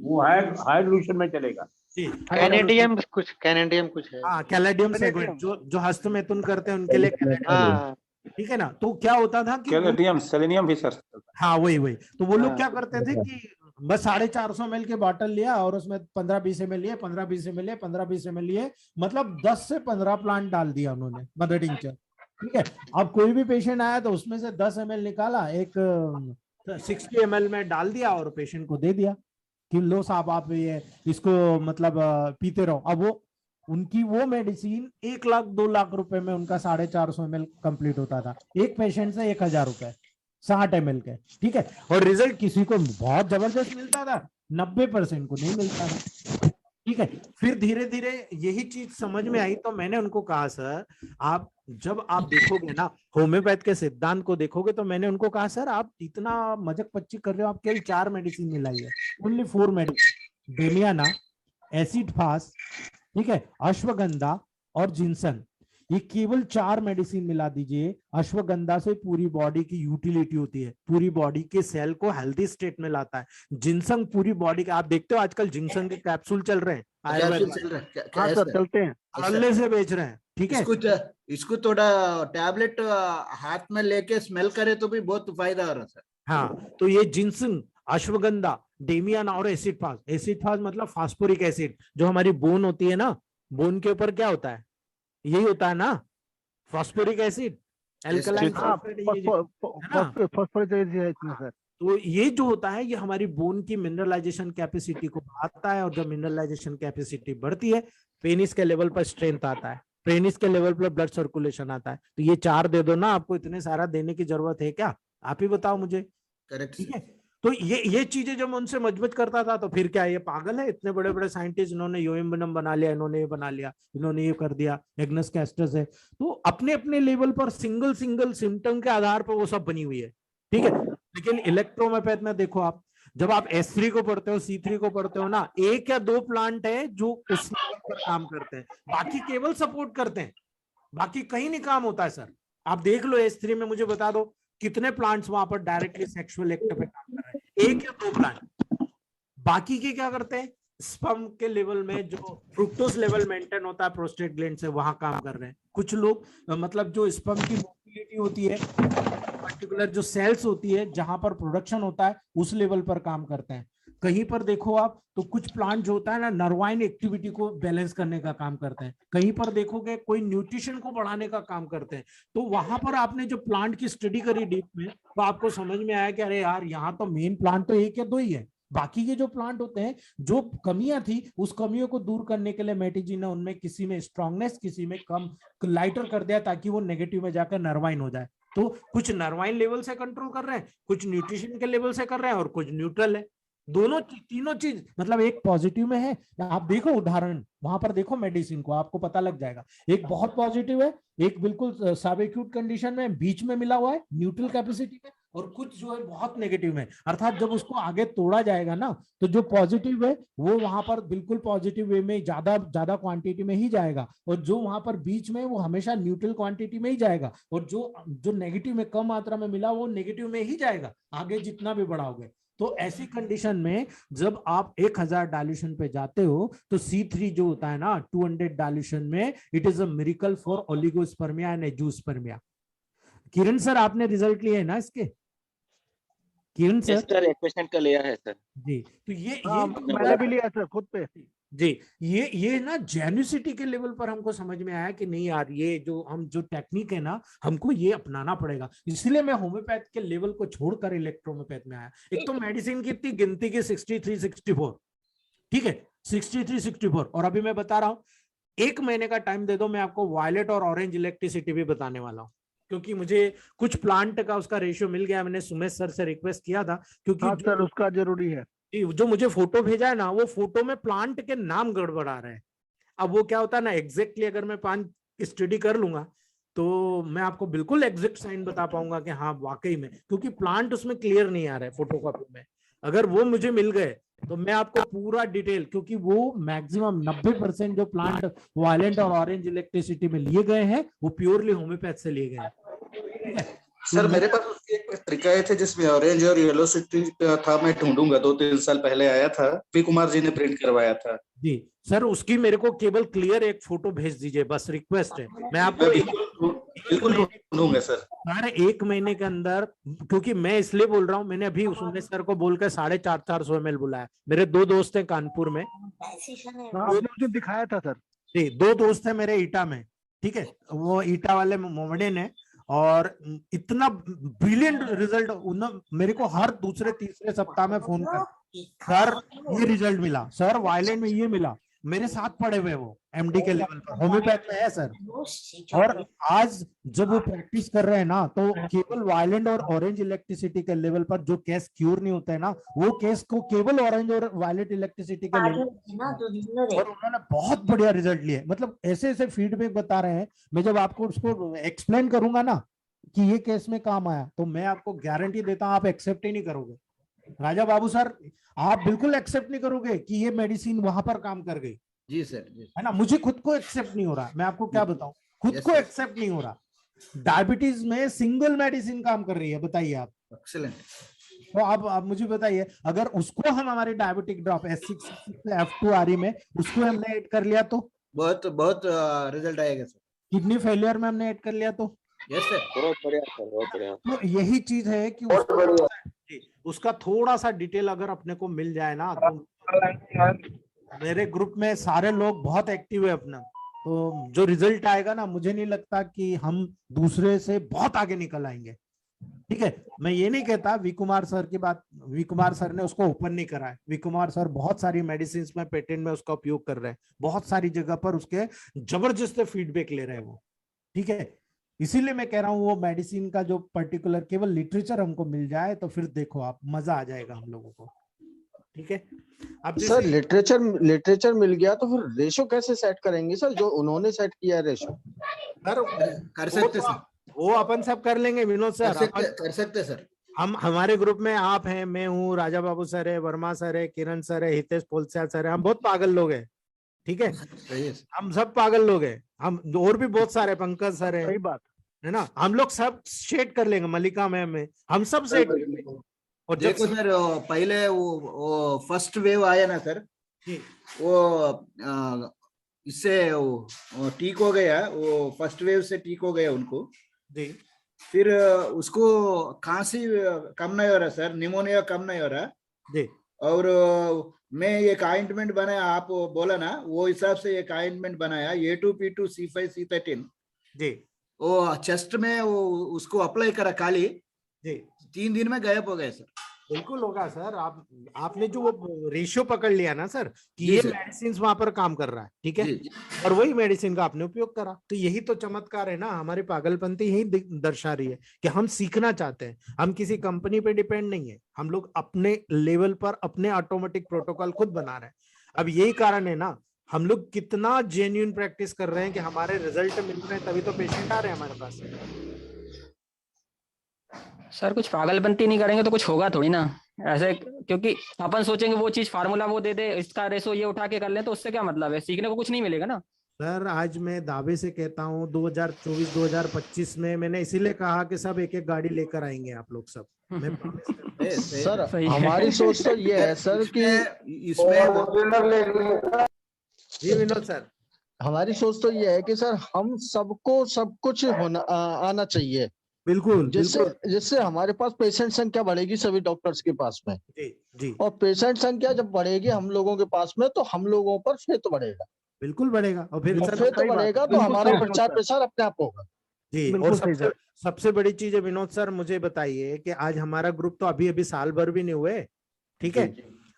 वो हाई रेजोल्यूशन में चलेगा। कैनेडियम कुछ है। हाँ कैलेडियम सेगमेंट, जो हस्तमैथुन करते हैं उनके लिए कैलेडियम, ठीक है ना। तो क्या होता था कि कैलेडियम सेलेनियम भी सर। हाँ वही तो वो लोग क्या करते थे कि बस 450 ml के बॉटल लिया और उसमें 15-20 ml लिए, 15-20 ml लिए, 15-20 ml लिए, मतलब 10 से 15 प्लांट डाल दिया उन्होंने मदर टिंचर, ठीक है। अब कोई भी पेशेंट आया तो उसमें से 10 ml निकाला, एक 60 ml में डाल दिया और पेशेंट को दे दिया कि लो साहब आप ये इसको मतलब पीते रहो। अब वो उनकी वो मेडिसिन 1 लाख 2 लाख रुपए में उनका 450 ml कंप्लीट होता था, एक पेशेंट से 1000 रुपए 60 ml के, ठीक है। और रिजल्ट किसी को बहुत जबरदस्त मिलता था, 90% को नहीं मिलता था, ठीक है। फिर धीरे धीरे यही चीज समझ में आई तो मैंने उनको कहा सर आप जब आप देखोगे ना होम्योपैथ के सिद्धांत को देखोगे, तो मैंने उनको कहा सर आप इतना मजक पच्ची कर रहे हो, आप केवल 4 मेडिसिन मिलाई है, only 4 medicine, damiana, acid fast, ठीक है, अश्वगंधा और जिनसन, ये केवल 4 मेडिसिन मिला दीजिए। अश्वगंधा से पूरी बॉडी की यूटिलिटी होती है, पूरी बॉडी के सेल को हेल्दी स्टेट में लाता है। जिनसंग पूरी बॉडी का, आप देखते हो आजकल जिनसंग के कैप्सूल चल रहे हैं, हाँ सर चलते हैं, अल्ले से बेच रहे हैं, ठीक है। इसको थोड़ा टैबलेट हाथ में लेके स्मेल करे तो भी बहुत फायदा हो रहा है सर। हाँ तो ये जिनसंग, अश्वगंधा, डेमियाना और एसिड फास्ट। एसिड फास्ट मतलब फास्फोरिक एसिड, जो हमारी बोन होती है ना, बोन के ऊपर क्या होता है, यही होता है ना फास्फोरिक एसिड, एल्कलाइन सर। तो ये जो होता है ये हमारी बोन की मिनरलाइजेशन कैपेसिटी को बढ़ाता है, और जब मिनरलाइजेशन कैपेसिटी बढ़ती है पेनिस के लेवल पर स्ट्रेंथ आता है, पेनिस के लेवल पर ब्लड सर्कुलेशन आता है। तो ये 4 दे दो ना, आपको इतने सारा देने की जरूरत है क्या, आप ही बताओ मुझे, ठीक है। तो ये चीजें जब उनसे मजबूत करता था तो फिर क्या ये पागल है, इतने बड़े बड़े साइंटिस्ट, इन्होंने योइम्बनम बना लिया, इन्होंने ये बना लिया, इन्होंने ये कर दिया, एग्नस कैस्टस है। तो अपने अपने लेवल पर सिंगल सिम्टम के आधार पर वो सब बनी हुई है, ठीक है। लेकिन इलेक्ट्रोमैपैथ में देखो आप, जब आप S3 को पढ़ते हो, C3 को पढ़ते हो ना, 1 या 2 प्लांट है जो उस लेवल पर काम करते हैं, बाकी केवल सपोर्ट करते हैं, बाकी कहीं नहीं काम होता है सर। आप देख लो S3 में, मुझे बता दो कितने प्लांट्स वहां पर डायरेक्टली सेक्सुअल एक्ट पे काम कर रहे हैं, 1 या 2 प्लांट। बाकी के क्या करते हैं, स्पर्म के लेवल में जो फ्रुक्टोज लेवल मेंटेन होता है प्रोस्टेट ग्लैंड से, वहां काम कर रहे हैं। कुछ लोग मतलब जो स्पर्म की मोबिलिटी होती है, पर्टिकुलर जो सेल्स होती है जहां पर प्रोडक्शन होता है, उस लेवल पर काम करते हैं। कहीं पर देखो आप तो कुछ प्लांट जो होता है ना, नर्वाइन एक्टिविटी को बैलेंस करने का काम करते हैं। कहीं पर देखोगे कोई न्यूट्रिशन को बढ़ाने का काम करते हैं। तो वहां पर आपने जो प्लांट की स्टडी करी डीप में, तो आपको समझ में आया कि अरे यार यहाँ तो मेन प्लांट तो 1 या 2 ही है, बाकी के जो प्लांट होते हैं, जो कमियां थी उस कमियों को दूर करने के लिए मैटी जी ने उनमें किसी में स्ट्रांगनेस, किसी में कम लाइटर कर दिया, ताकि वो नेगेटिव में जाकर नर्वाइन हो जाए। तो कुछ नर्वाइन लेवल से कंट्रोल कर रहे हैं, कुछ न्यूट्रिशन के लेवल से कर रहे हैं, और कुछ न्यूट्रल है। दोनों तीनों चीज, मतलब एक पॉजिटिव में है, आप देखो उदाहरण वहां पर देखो मेडिसिन को, आपको पता लग जाएगा। एक बहुत पॉजिटिव है, एक बिल्कुल सब एक्यूट कंडीशन में बीच में मिला हुआ है न्यूट्रल कैपेसिटी में, और कुछ जो है बहुत नेगेटिव में। अर्थात जब उसको आगे तोड़ा जाएगा ना, तो जो पॉजिटिव है वो वहां पर बिल्कुल पॉजिटिव वे में ज्यादा क्वांटिटी में ही जाएगा, और जो वहां पर बीच में वो हमेशा न्यूट्रल क्वांटिटी में ही जाएगा, और जो नेगेटिव में कम मात्रा में मिला वो नेगेटिव में ही जाएगा आगे जितना भी बढ़ाओगे। तो ऐसी कंडीशन में जब आप 1000 डाइल्यूशन पे जाते हो, तो C3 जो होता है ना 200 डाइल्यूशन में, it is a miracle for oligospermia and angiospermia. Kiran sir आपने रिजल्ट लिए है ना इसके? किरण सर एक पेशेंट का लिया है सर जी। तो ये मैंने भी लिया सर खुद पे जी। ये ना जेन्युसिटी के लेवल पर हमको समझ में आया कि नहीं यार, ये जो टेक्निक है ना, हमको ये अपनाना पड़ेगा। इसलिए मैं होम्योपैथ के लेवल को छोड़कर इलेक्ट्रोमोपैथ में आया। एक तो मेडिसिन की इतनी गिनती की 63-64, ठीक है, 63-64, और अभी मैं बता रहा हूँ 1 महीने का टाइम दे दो, मैं आपको वायलेट और ऑरेंज इलेक्ट्रिसिटी भी बताने वाला हूँ, क्योंकि मुझे कुछ प्लांट का उसका रेशियो मिल गया। मैंने सुमेश सर से रिक्वेस्ट किया था, क्योंकि सर उसका जरूरी है। जो मुझे फोटो भेजा है ना, वो फोटो में प्लांट के नाम गड़बड़ा रहे हैं। अब वो क्या होता है ना, एग्जैक्टली अगर मैं प्लांट स्टडी कर लूंगा तो मैं आपको बिल्कुल एग्जैक्ट साइन बता पाऊंगा कि हाँ वाकई में, क्योंकि प्लांट उसमें क्लियर नहीं आ रहा है फोटोकॉपी में। अगर वो मुझे मिल गए तो मैं आपको पूरा डिटेल, क्योंकि वो मैक्सिमम 90% जो प्लांट वायलेंट और ऑरेंज इलेक्ट्रिसिटी में लिए गए हैं वो प्योरली होम्योपैथ से लिए गए हैं, ठीक है। सर मेरे पास उसकी एक पत्रिकाएं थे जिसमें ऑरेंज और येलो सिटी था, मैं ढूंढूंगा, 2-3 साल पहले आया था, पी कुमार जी ने प्रिंट करवाया था। जी सर, उसकी मेरे को केवल क्लियर एक फोटो भेज दीजिए, बस रिक्वेस्ट है। मैं आपको बिल्कुल ढूंढूंगा सर। 1 महीने के अंदर, क्योंकि मैं इसलिए बोल रहा हूँ, मैंने अभी उमेश सर को बोलकर 450 ml बुलाया। मेरे 2 दोस्त हैं कानपुर में, आपने दिखाया था सर। जी 2 दोस्त हैं मेरे ईटा में, ठीक है, वो ईटा वाले मोमडन है, और इतना ब्रिलियंट रिजल्ट मेरे को हर दूसरे तीसरे सप्ताह में फोन कर, सर ये रिजल्ट मिला, सर वायलेंट में ये मिला, मेरे साथ पड़े हुए वो एमडी के लेवल पर, होम्योपैथ में है सर। और आज जब वो प्रैक्टिस कर रहे हैं ना, तो केवल वायलेंट और ऑरेंज इलेक्ट्रिसिटी के लेवल पर जो केस क्यूर नहीं होता है ना, वो केस को केवल ऑरेंज और वायलेट इलेक्ट्रिसिटी के लेवल, और उन्होंने बहुत बढ़िया रिजल्ट लिए। मतलब ऐसे ऐसे फीडबैक बता रहे हैं, मैं जब आपको उसको एक्सप्लेन करूंगा ना कि ये केस में काम आया, तो मैं आपको गारंटी देता हूं आप एक्सेप्ट ही नहीं करोगे। राजा बाबू सर, आप बिल्कुल एक्सेप्ट नहीं करोगे कि ये मेडिसिन वहां पर काम कर गई। जी सर, जी है ना, मुझे खुद को एक्सेप्ट नहीं हो रहा, मैं आपको क्या बताऊं, खुद को एक्सेप्ट नहीं हो रहा। डायबिटीज में सिंगल मेडिसिन काम कर रही है, बताइए आप। एक्सीलेंट। तो आप मुझे बताइए, अगर उसको हम हमारे डायबिटिक ड्रॉप S6 F2RE में उसको हमने ऐड कर लिया तो बहुत रिजल्ट आएगा सर। किडनी फेलियर में हमने ऐड कर लिया तो यस सर, बहुत बढ़िया सर, बहुत बढ़िया। तो यही चीज है कि उसका थोड़ा सा डिटेल अगर अपने को मिल जाए ना, तो मेरे ग्रुप में सारे लोग बहुत एक्टिव है अपना, तो जो रिजल्ट आएगा ना, मुझे नहीं लगता कि हम दूसरे से बहुत आगे निकल आएंगे। ठीक है, मैं ये नहीं कहता वी कुमार सर की बात, वी कुमार सर ने उसको ओपन नहीं करा है, वी कुमार सर बहुत सारी मेडिसिन में पेटेंट में उसका उपयोग कर रहे हैं, बहुत सारी जगह पर उसके जबरदस्त फीडबैक ले रहे हैं वो। ठीक है, इसीलिए मैं कह रहा हूँ वो मेडिसिन का जो पर्टिकुलर केवल लिटरेचर हमको मिल जाए तो फिर देखो आप, मजा आ जाएगा हम लोगों को। ठीक है, अब सर लिटरेचर मिल गया तो फिर रेशो कैसे सेट करेंगे सर, जो उन्होंने सेट किया है रेशो? सर कर सकते सर, वो अपन सब कर लेंगे विनोद सर, कर सकते सर। हम हमारे ग्रुप में आप हैं, मैं हूँ, राजा बाबू सर है, वर्मा सर है, किरण सर है, हितेश पोलसिया सर है, हम बहुत पागल लोग हैं। ठीक है, हम सब पागल लोग हैं, हम और भी बहुत सारे, पंकज सर है, सही बात है ना, हम लोग सब सेट कर लेंगे, मल्लिका मैम है, हम सब सेट कर लेंगे। और देखो सर, पहले वो फर्स्ट वेव आया ना सर, वो इससे ठीक हो गया, वो फर्स्ट वेव से ठीक हो गया उनको जी। फिर उसको खांसी कम नहीं हो रहा सर, निमोनिया कम नहीं हो रहा जी। और मैं एक ऑइंटमेंट बनाया, आप बोला ना, वो हिसाब से एक ऑइंटमेंट बनाया, A2P2 C5 C13 जी, वो चेस्ट में वो उसको अप्लाई करा काली जी, 3 दिन में गायब हो गए सर। बिल्कुल होगा सर, आपने जो वो रेशियो पकड़ लिया ना सर कि ये मेडिसिन वहां पर काम कर रहा है, ठीक है, और वही मेडिसिन का आपने उपयोग करा, तो यही तो चमत्कार है ना, हमारी पागलपंती यही दर्शा रही है कि हम सीखना चाहते हैं, हम किसी कंपनी पे डिपेंड नहीं है, हम लोग अपने लेवल पर अपने ऑटोमेटिक प्रोटोकॉल खुद बना रहे हैं। अब यही कारण है ना, हम लोग कितना जेन्युइन प्रैक्टिस कर रहे हैं कि हमारे रिजल्ट मिल रहे हैं, तभी तो पेशेंट आ रहे हैं हमारे पास। सर कुछ पागलपंती नहीं करेंगे तो कुछ होगा थोड़ी ना ऐसे, क्योंकि अपन सोचेंगे वो चीज फार्मूला वो दे दे, इसका रेशो ये उठा के कर लें, तो उससे क्या मतलब है, सीखने को कुछ नहीं मिलेगा ना। सर आज मैं दावे से कहता हूँ 2024-2025 में मैंने इसीलिए कहा कि सब एक एक गाड़ी लेकर आएंगे आप लोग सब। सर हमारी सोच तो ये है सर कि इसमें जी विनोद सर, हमारी सोच तो ये है कि सर हम सबको सब कुछ होना आना चाहिए, बिल्कुल, जिससे हमारे पास पेशेंट संख्या बढ़ेगी सभी डॉक्टर्स के पास में जी, जी। और पेशेंट संख्या जब बढ़ेगी हम लोगों के पास में, तो हम लोगों पर फेत बढ़ेगा, बिल्कुल बढ़ेगा, और फिर फेत बढ़ेगा तो हमारा प्रचार प्रसार अपने आप होगा जी। और सबसे बड़ी चीज है विनोद सर, मुझे बताइए कि आज हमारा ग्रुप तो अभी साल भर भी नहीं हुए, ठीक है,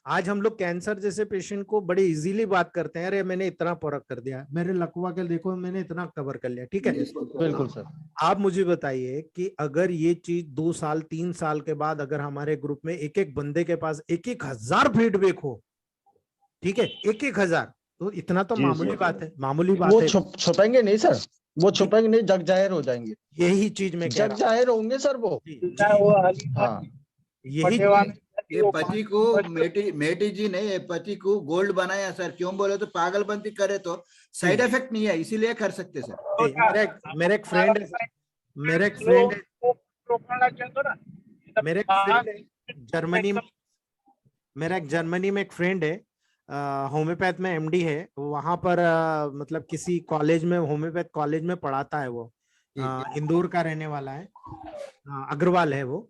आज हम लोग कैंसर जैसे पेशेंट को बड़ी इजीली बात करते हैं, अरे मैंने इतना परख कर दिया, मेरे लकवा के देखो मैंने इतना कवर कर लिया, ठीक है, बिल्कुल सर। आप मुझे बताइए कि अगर ये चीज 2 साल 3 साल के बाद अगर हमारे ग्रुप में एक एक बंदे के पास 1,000 फीडबैक हो, ठीक है, 1,000, तो इतना तो मामूली बात है, मामूली बात है। वो छुपेंगे नहीं सर, वो छुपेंगे नहीं, जग जाहिर हो जाएंगे, यही चीज में जग जाहिर होंगे सर वो। हाँ, यही ये पति को मेटी जी ने ये पति को गोल्ड बनाया सर, क्यों बोले तो पागलपंती करे तो साइड इफेक्ट नहीं है, इसीलिए कर सकते सर। मेरा एक फ्रेंड है, मेरे एक friend है, जर्मनी में, मेरा एक जर्मनी में एक फ्रेंड है, होम्योपैथ में एमडी है, वहां पर मतलब किसी कॉलेज में, होम्योपैथ कॉलेज में पढ़ाता है वो, इंदौर का रहने वाला है, अग्रवाल है वो,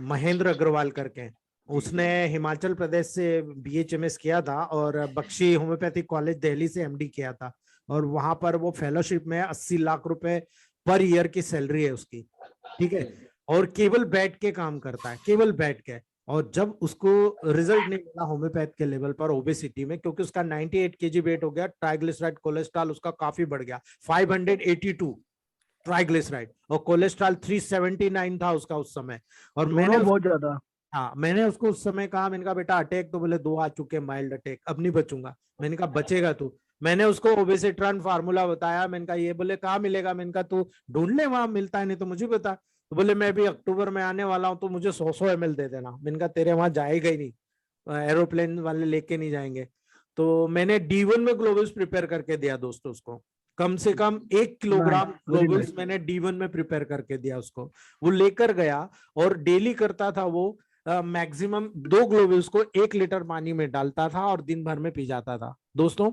महेंद्र अग्रवाल करके। उसने हिमाचल प्रदेश से बीएचएमएस किया था और बख्शी होम्योपैथिक कॉलेज दिल्ली से एमडी किया था, और वहां पर वो फेलोशिप में 80 लाख रुपए पर ईयर की सैलरी है उसकी, ठीक है, और केवल बैठ के काम करता है, केवल बैठ के। और जब उसको रिजल्ट नहीं मिला होम्योपैथ के लेवल पर ओबेसिटी में, क्योंकि उसका 98 केजी वेट हो गया, ट्राइग्लिसराइड कोलेस्ट्रॉल उसका काफी बढ़ गया, 582 ट्राइग्लिसराइड, और कोलेस्ट्रॉल 379 था उसका उस समय। और मैंने बहुत ज्यादा, हाँ, मैंने उसको उस समय कहा, मैंने कहा बेटा अटैक तो बोले 2 आ चुके, माइल्ड अटैक, अब नहीं बचूंगा। मैंने कहा बचेगा तू। मैंने उसको ओबेसिट्रॉन फार्मूला बताया, मैंने कहा ये, बोले कहाँ मिलेगा, मैंने कहा तू ढूंढ ले, वहां मिलता है नहीं तो मुझे बता। तो बोले मैं भी अक्टूबर में आने वाला हूँ तो मुझे 100 ml दे देना। मैंने कहा तेरे वहां जाएगा ही नहीं, एरोप्लेन वाले लेके नहीं जाएंगे। तो मैंने D1 में ग्लोबल्स प्रिपेयर करके दिया दोस्तों उसको, कम से कम 1 किलोग्राम ग्लोबल्स मैंने D1 में प्रिपेयर करके दिया उसको। वो लेकर गया और डेली करता था वो, मैक्सिमम 2 ग्लोबल्स को 1 लीटर पानी में डालता था और दिन भर में पी जाता था दोस्तों।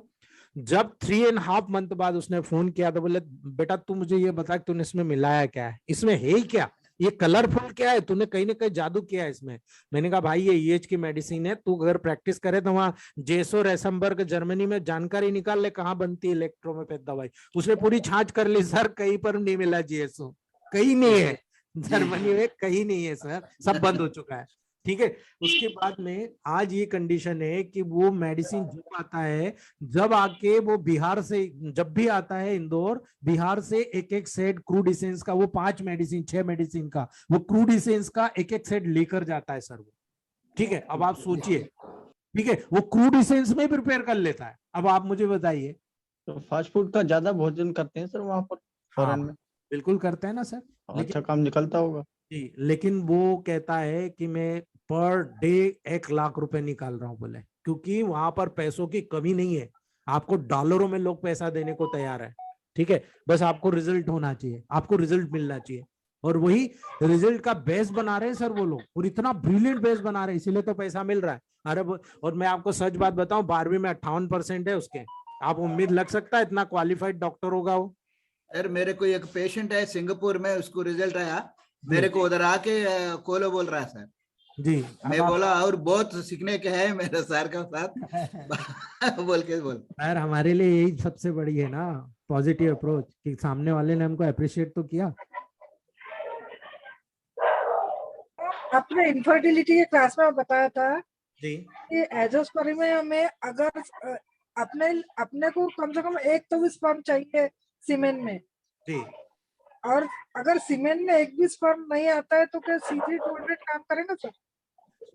जब 3.5 मंथ बाद उसने फोन किया तो बोले बेटा तू मुझे ये बता कि तूने इसमें मिलाया क्या है, इसमें है ही क्या, ये कलरफुल क्या है, तूने कहीं ना कहीं जादू किया है इसमें। मैंने कहा भाई ये ईएच की मेडिसिन है, तू अगर प्रैक्टिस करे तो वहां जेसो रेसमबर्ग जर्मनी में जानकारी निकाल ले कहाँ बनती है इलेक्ट्रोमेपैथ दवाई। उसने पूरी छांच कर ली सर, कहीं पर नहीं मिला जेसो, कहीं नहीं है जर्मनी में, कहीं नहीं है सर, सब बंद हो चुका है, ठीक है। उसके बाद में आज ये कंडीशन है कि वो मेडिसिन जब आता है, जब आके वो बिहार से, जब भी आता है इंदौर, बिहार से एक सेट क्रूड इसेंस का, वो 5 मेडिसिन 6 मेडिसिन का, वो क्रूड इसेंस का एक सेट लेकर जाता है सर वो, ठीक है। अब आप सोचिए, ठीक है, वो क्रूड इसेंस में प्रिपेयर कर लेता है। अब आप मुझे बताइए, तो फास्ट फूड का ज्यादा भोजन करते हैं सर वहां पर फॉरेन में? बिल्कुल करते हैं ना सर, अच्छा काम निकलता होगा जी। लेकिन वो कहता है कि मैं पर डे 1 लाख रुपए निकाल रहा हूं बोले, क्योंकि वहां पर पैसों की कमी नहीं है, आपको डॉलरों में लोग पैसा देने को तैयार है, ठीक है। बस आपको रिजल्ट होना चाहिए, आपको रिजल्ट मिलना चाहिए, और वही रिजल्ट का बेस बना रहे हैं सर वो लोग, और इतना ब्रिलियंट बेस बना रहे हैं, इसीलिए तो पैसा मिल रहा है। अरे और मैं आपको सच बात बताऊं, 12वीं में 58% है उसके, आप उम्मीद लग सकता है इतना क्वालिफाइड डॉक्टर होगा वो। यार मेरे को एक पेशेंट है सिंगापुर में, उसको रिजल्ट आया, मेरे को उधर आके कोलो बोल रहा है सर जी। मैं बोला और बहुत सीखने के है मेरे सर का साथ बोल यार हमारे लिए यही सबसे बड़ी है ना पॉजिटिव अप्रोच, कि सामने वाले ने हमको अप्रिशिएट तो किया। आपने इनफर्टिलिटी के क्लास में बताया था जी कि एंजियोस्पर्म में अगर अपने को कम से कम 1 तो भी स्पर्म चाहिए सीमेन में जी, और अगर सीमेन में 1 भी स्पर्म नहीं आता है तो क्या C3200 काम करेगा सर?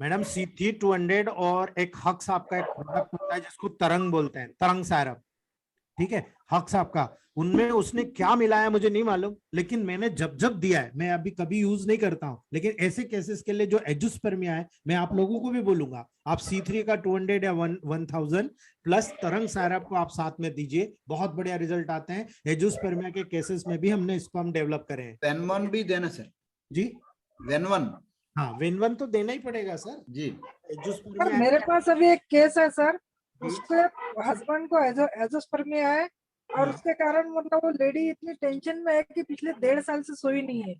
मैडम C3200 और एक हक्स आपका एक प्रोडक्ट होता है जिसको तरंग बोलते हैं, तरंग सायरप, ठीक है, हक्स आपका, उनमें उसने क्या मिलाया मुझे नहीं मालूम, लेकिन मैंने जब जब दिया है, मैं अभी कभी यूज नहीं करता हूं, लेकिन ऐसे केसेस के लिए जो एंजियोस्पर्मिया है, मैं आप लोगों को भी बोलूंगा, आप C3 का 200 या 1000 प्लस तरंग सायरप को आप साथ में दीजिए, बहुत बढ़िया रिजल्ट आते हैं। एंजियोस्पर्मिया के केसेस में भी हमने इसको हम डेवलप करे हैं। वेनवन भी देना सर जी, वेनवन, हाँ वेनवन तो देना ही पड़ेगा सर जी। सर मेरे पास अभी एक केस है सर, उसके हस्बैंड को एंजियोस्पर्मिया है और उसके कारण मतलब वो लेडी इतनी टेंशन में है कि पिछले 1.5 साल से सोई नहीं है।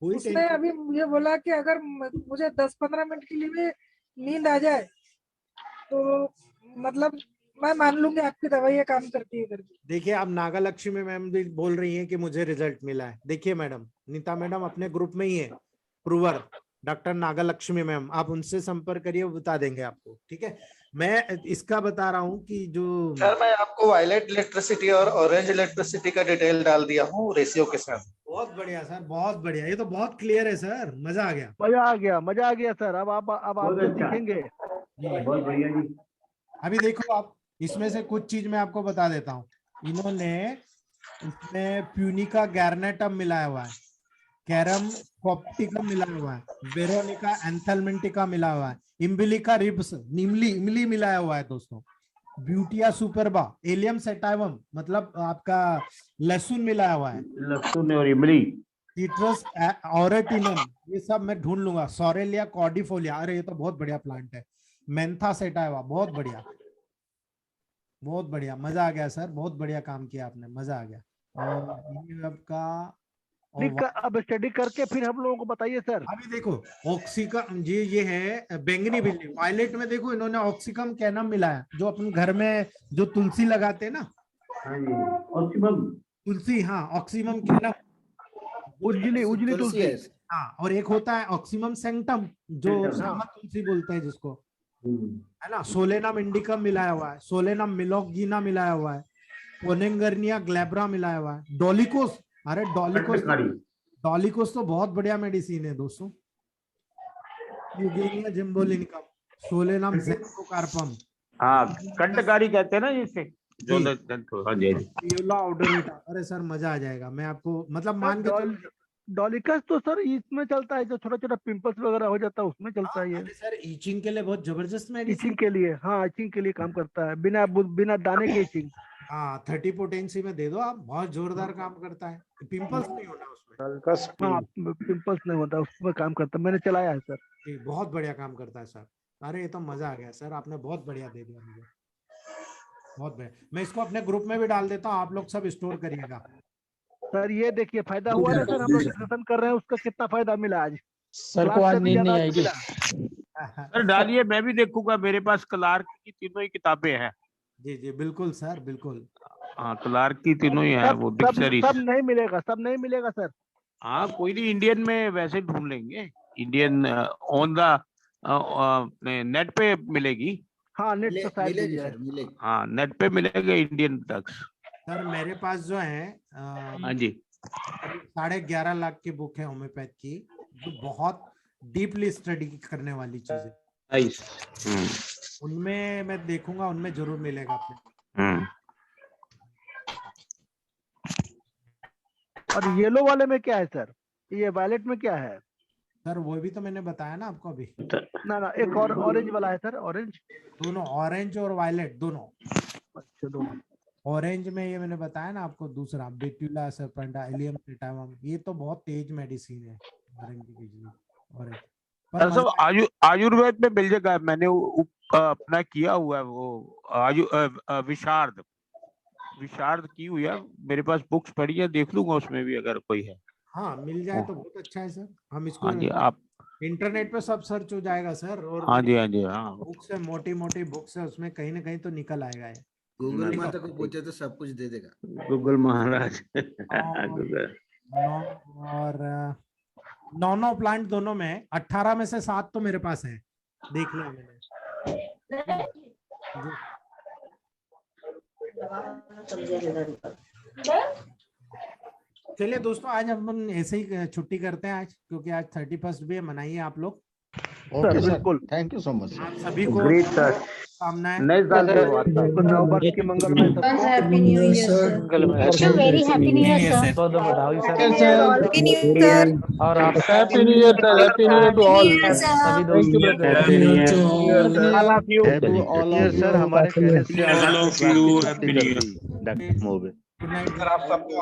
उसने अभी मुझे बोला कि अगर मुझे 10-15 मिनट के लिए भी नींद आ जाए तो मतलब मैं मान लूंगी आपकी दवाई काम करती है करके। देखिए आप नागा लक्ष्मी मैम भी बोल रही हैं कि मुझे रिजल्ट मिला है। देखिए मैडम, नीता मैडम अपने ग्रुप में ही है, prover doctor Naga Lakshmi ma'am, आप उनसे संपर्क करिए, वो बता देंगे आपको, ठीक है। मैं इसका बता रहा हूँ कि जो सर मैं आपको वायलेट इलेक्ट्रिसिटी और ऑरेंज इलेक्ट्रिसिटी का डिटेल डाल दिया हूँ रेशियो के साथ। बहुत बढ़िया सर, बहुत बढ़िया, ये तो बहुत क्लियर है सर, मजा आ गया, मजा आ गया सर। अब आप सीखेंगे जी, बहुत बढ़िया जी। अभी देखो आप, इसमें से कुछ चीज मैं आपको बता देता हूँ। इन्होंने इसमें प्यूनिका गैरनेटम मिलाया हुआ है, कैरम कॉप्टिकम मिला हुआ है, वेरोनिका एंथलमेंटिका मिला हुआ है, इम्बिलिका रिब्स इमली मिलाया हुआ है दोस्तों, ब्यूटिया सुपरबा, एलियम सेटाइवम मतलब आपका लहसुन मिलाया हुआ है, लहसुन और इमली, सिट्रस ऑरेटिनम, ये सब मैं ढूंढ लूंगा। सोरेलिया कॉर्डिफोलिया, अरे ये तो बहुत बढ़िया प्लांट है। मेंथा सेटाइवा, बहुत बढ़िया, बहुत बढ़िया, मजा आ गया सर, बहुत बढ़िया काम किया आपने, मजा आ गया। और ये आपका अब स्टडी करके फिर हम लोगों को बताइए सर। अभी देखो ऑक्सीकम, ये है बैंगनी बिल्ली। वायलेट में देखो इन्होंने ऑक्सीकम कैनम मिलाया, जो अपन घर में जो तुलसी लगाते हैं ना, तुलसी, हाँ ऑक्सीमम कैनम, उजली तुलसी। हाँ, और एक होता है ऑक्सीमम सेंक्टम, जो सामा तुलसी बोलते हैं जिसको, है ना। सोलेनम इंडिकम मिलाया हुआ है, सोलेनम मिलोगीना मिलाया हुआ है, पोनेंगर्निया ग्लैब्रा मिलाया हुआ है, डोलिकोस, अरे डॉलिकोस तो बहुत बढ़िया मेडिसिन है दोस्तों। यूगेनिया जिम्बोलिनिकम, सोलेनम ज़ेंकोकार्पम, हाँ कंटकारी कहते हैं ना जिससे जो अरे सर मजा आ जाएगा, मैं आपको मतलब मान के डॉलिकस तो सर इसमें चलता है, जो छोटा छोटा पिंपल्स वगैरह हो जाता है उसमें चलता है ये। सर ईचिंग के लिए बहुत जबरदस्त मेडिसिन, ईचिंग के लिए, हाँ ईचिंग के लिए काम करता है, बिना दाने के ईचिंग। हाँ 30 पोटेंसी में दे दो आप, बहुत जोरदार काम करता है, पिंपल्स नहीं होता उसमें। हाँ पिंपल्स नहीं होता उसमें, काम करता है, मैंने चलाया है सर। बहुत बढ़िया काम करता है सर। अरे ये तो मजा आ गया सर, आपने बहुत बढ़िया दे दिया मुझे, बहुत बढ़िया। मैं इसको अपने ग्रुप में भी डाल देता हूँ, आप लोग सब स्टोर करिएगा। सर ये देखिए फायदा हुआ ना सर, हम लोग डिस्कशन कर रहे हैं उसका कितना फायदा मिला आज। सर को आज नींद नहीं आएगी। सर डालिए, मैं भी देखूंगा, मेरे पास क्लार्क की तीनों ही किताबें हैं। जी जी बिल्कुल सर, बिल्कुल। हाँ क्लार्क की तीनों ही है, वो डिक्शनरी। सब नहीं मिलेगा, सब नहीं मिलेगा सर। हाँ कोई नहीं, इंडियन में वैसे ढूंढ लेंगे, इंडियन ऑन द नेट पे मिलेगी। हाँ नेट पे मिलेगी सर, मिलेगी। हाँ नेट पे मिलेगा इंडियन ड्रग्स। सर मेरे पास जो है हाँ जी 11.5 लाख की बुक है होम्योपैथ की, जो बहुत डीपली स्टडी करने वाली चीज है। उनमें मैं देखूंगा, उनमें जरूर मिलेगा आपको। और येलो वाले में क्या है सर, ये वायलेट में क्या है सर? वो भी तो मैंने बताया ना आपको अभी। ना एक और ऑरेंज वाला है सर, ऑरेंज। दोनों ऑरेंज और वायलेट दोनों। अच्छा दोनों। ऑरेंज में ये मैंने बताया ना आपको, दूसरा बेट्यूला सर्पेंटा एलियम सेटाइवम, ये तो बहुत तेज मेडिसिन है ऑरेंज की। ऑरेंज सब आयुर्वेद में मिल जाएगा, मैंने अपना किया हुआ है वो विशार्द की हुई है, मेरे पास बुक्स पड़ी है, देख लूंगा उसमें भी अगर कोई है। हाँ मिल जाए तो बहुत अच्छा है सर। हम इसको हाँ जी, आप इंटरनेट पे सब सर्च हो जाएगा सर। और हाँ जी हाँ जी हाँ, बुक्स है, मोटी मोटी बुक्स है, उसमें कहीं ना कहीं तो निकल आएगा ये। गूगल माता को पूछे तो सब कुछ दे देगा गूगल महाराज। और 9 प्लांट दोनों में, 18 में से 7 तो मेरे पास है, देख लिया मैंने। चलिए दोस्तों, आज हम ऐसे ही छुट्टी करते हैं आज, क्योंकि आज 31 भी है, मनाइए आप लोग। ओके बिल्कुल, थैंक यू सो मच सभी को ग्रेट सर, कामनाएं। नए साल की मंगलमय happy new year, very happy new year sir. और आप happy new year sir, happy new year to all. Thank you brother, happy new year to all of sir. हमारे कहने से गुड नाइट सर, आप सबको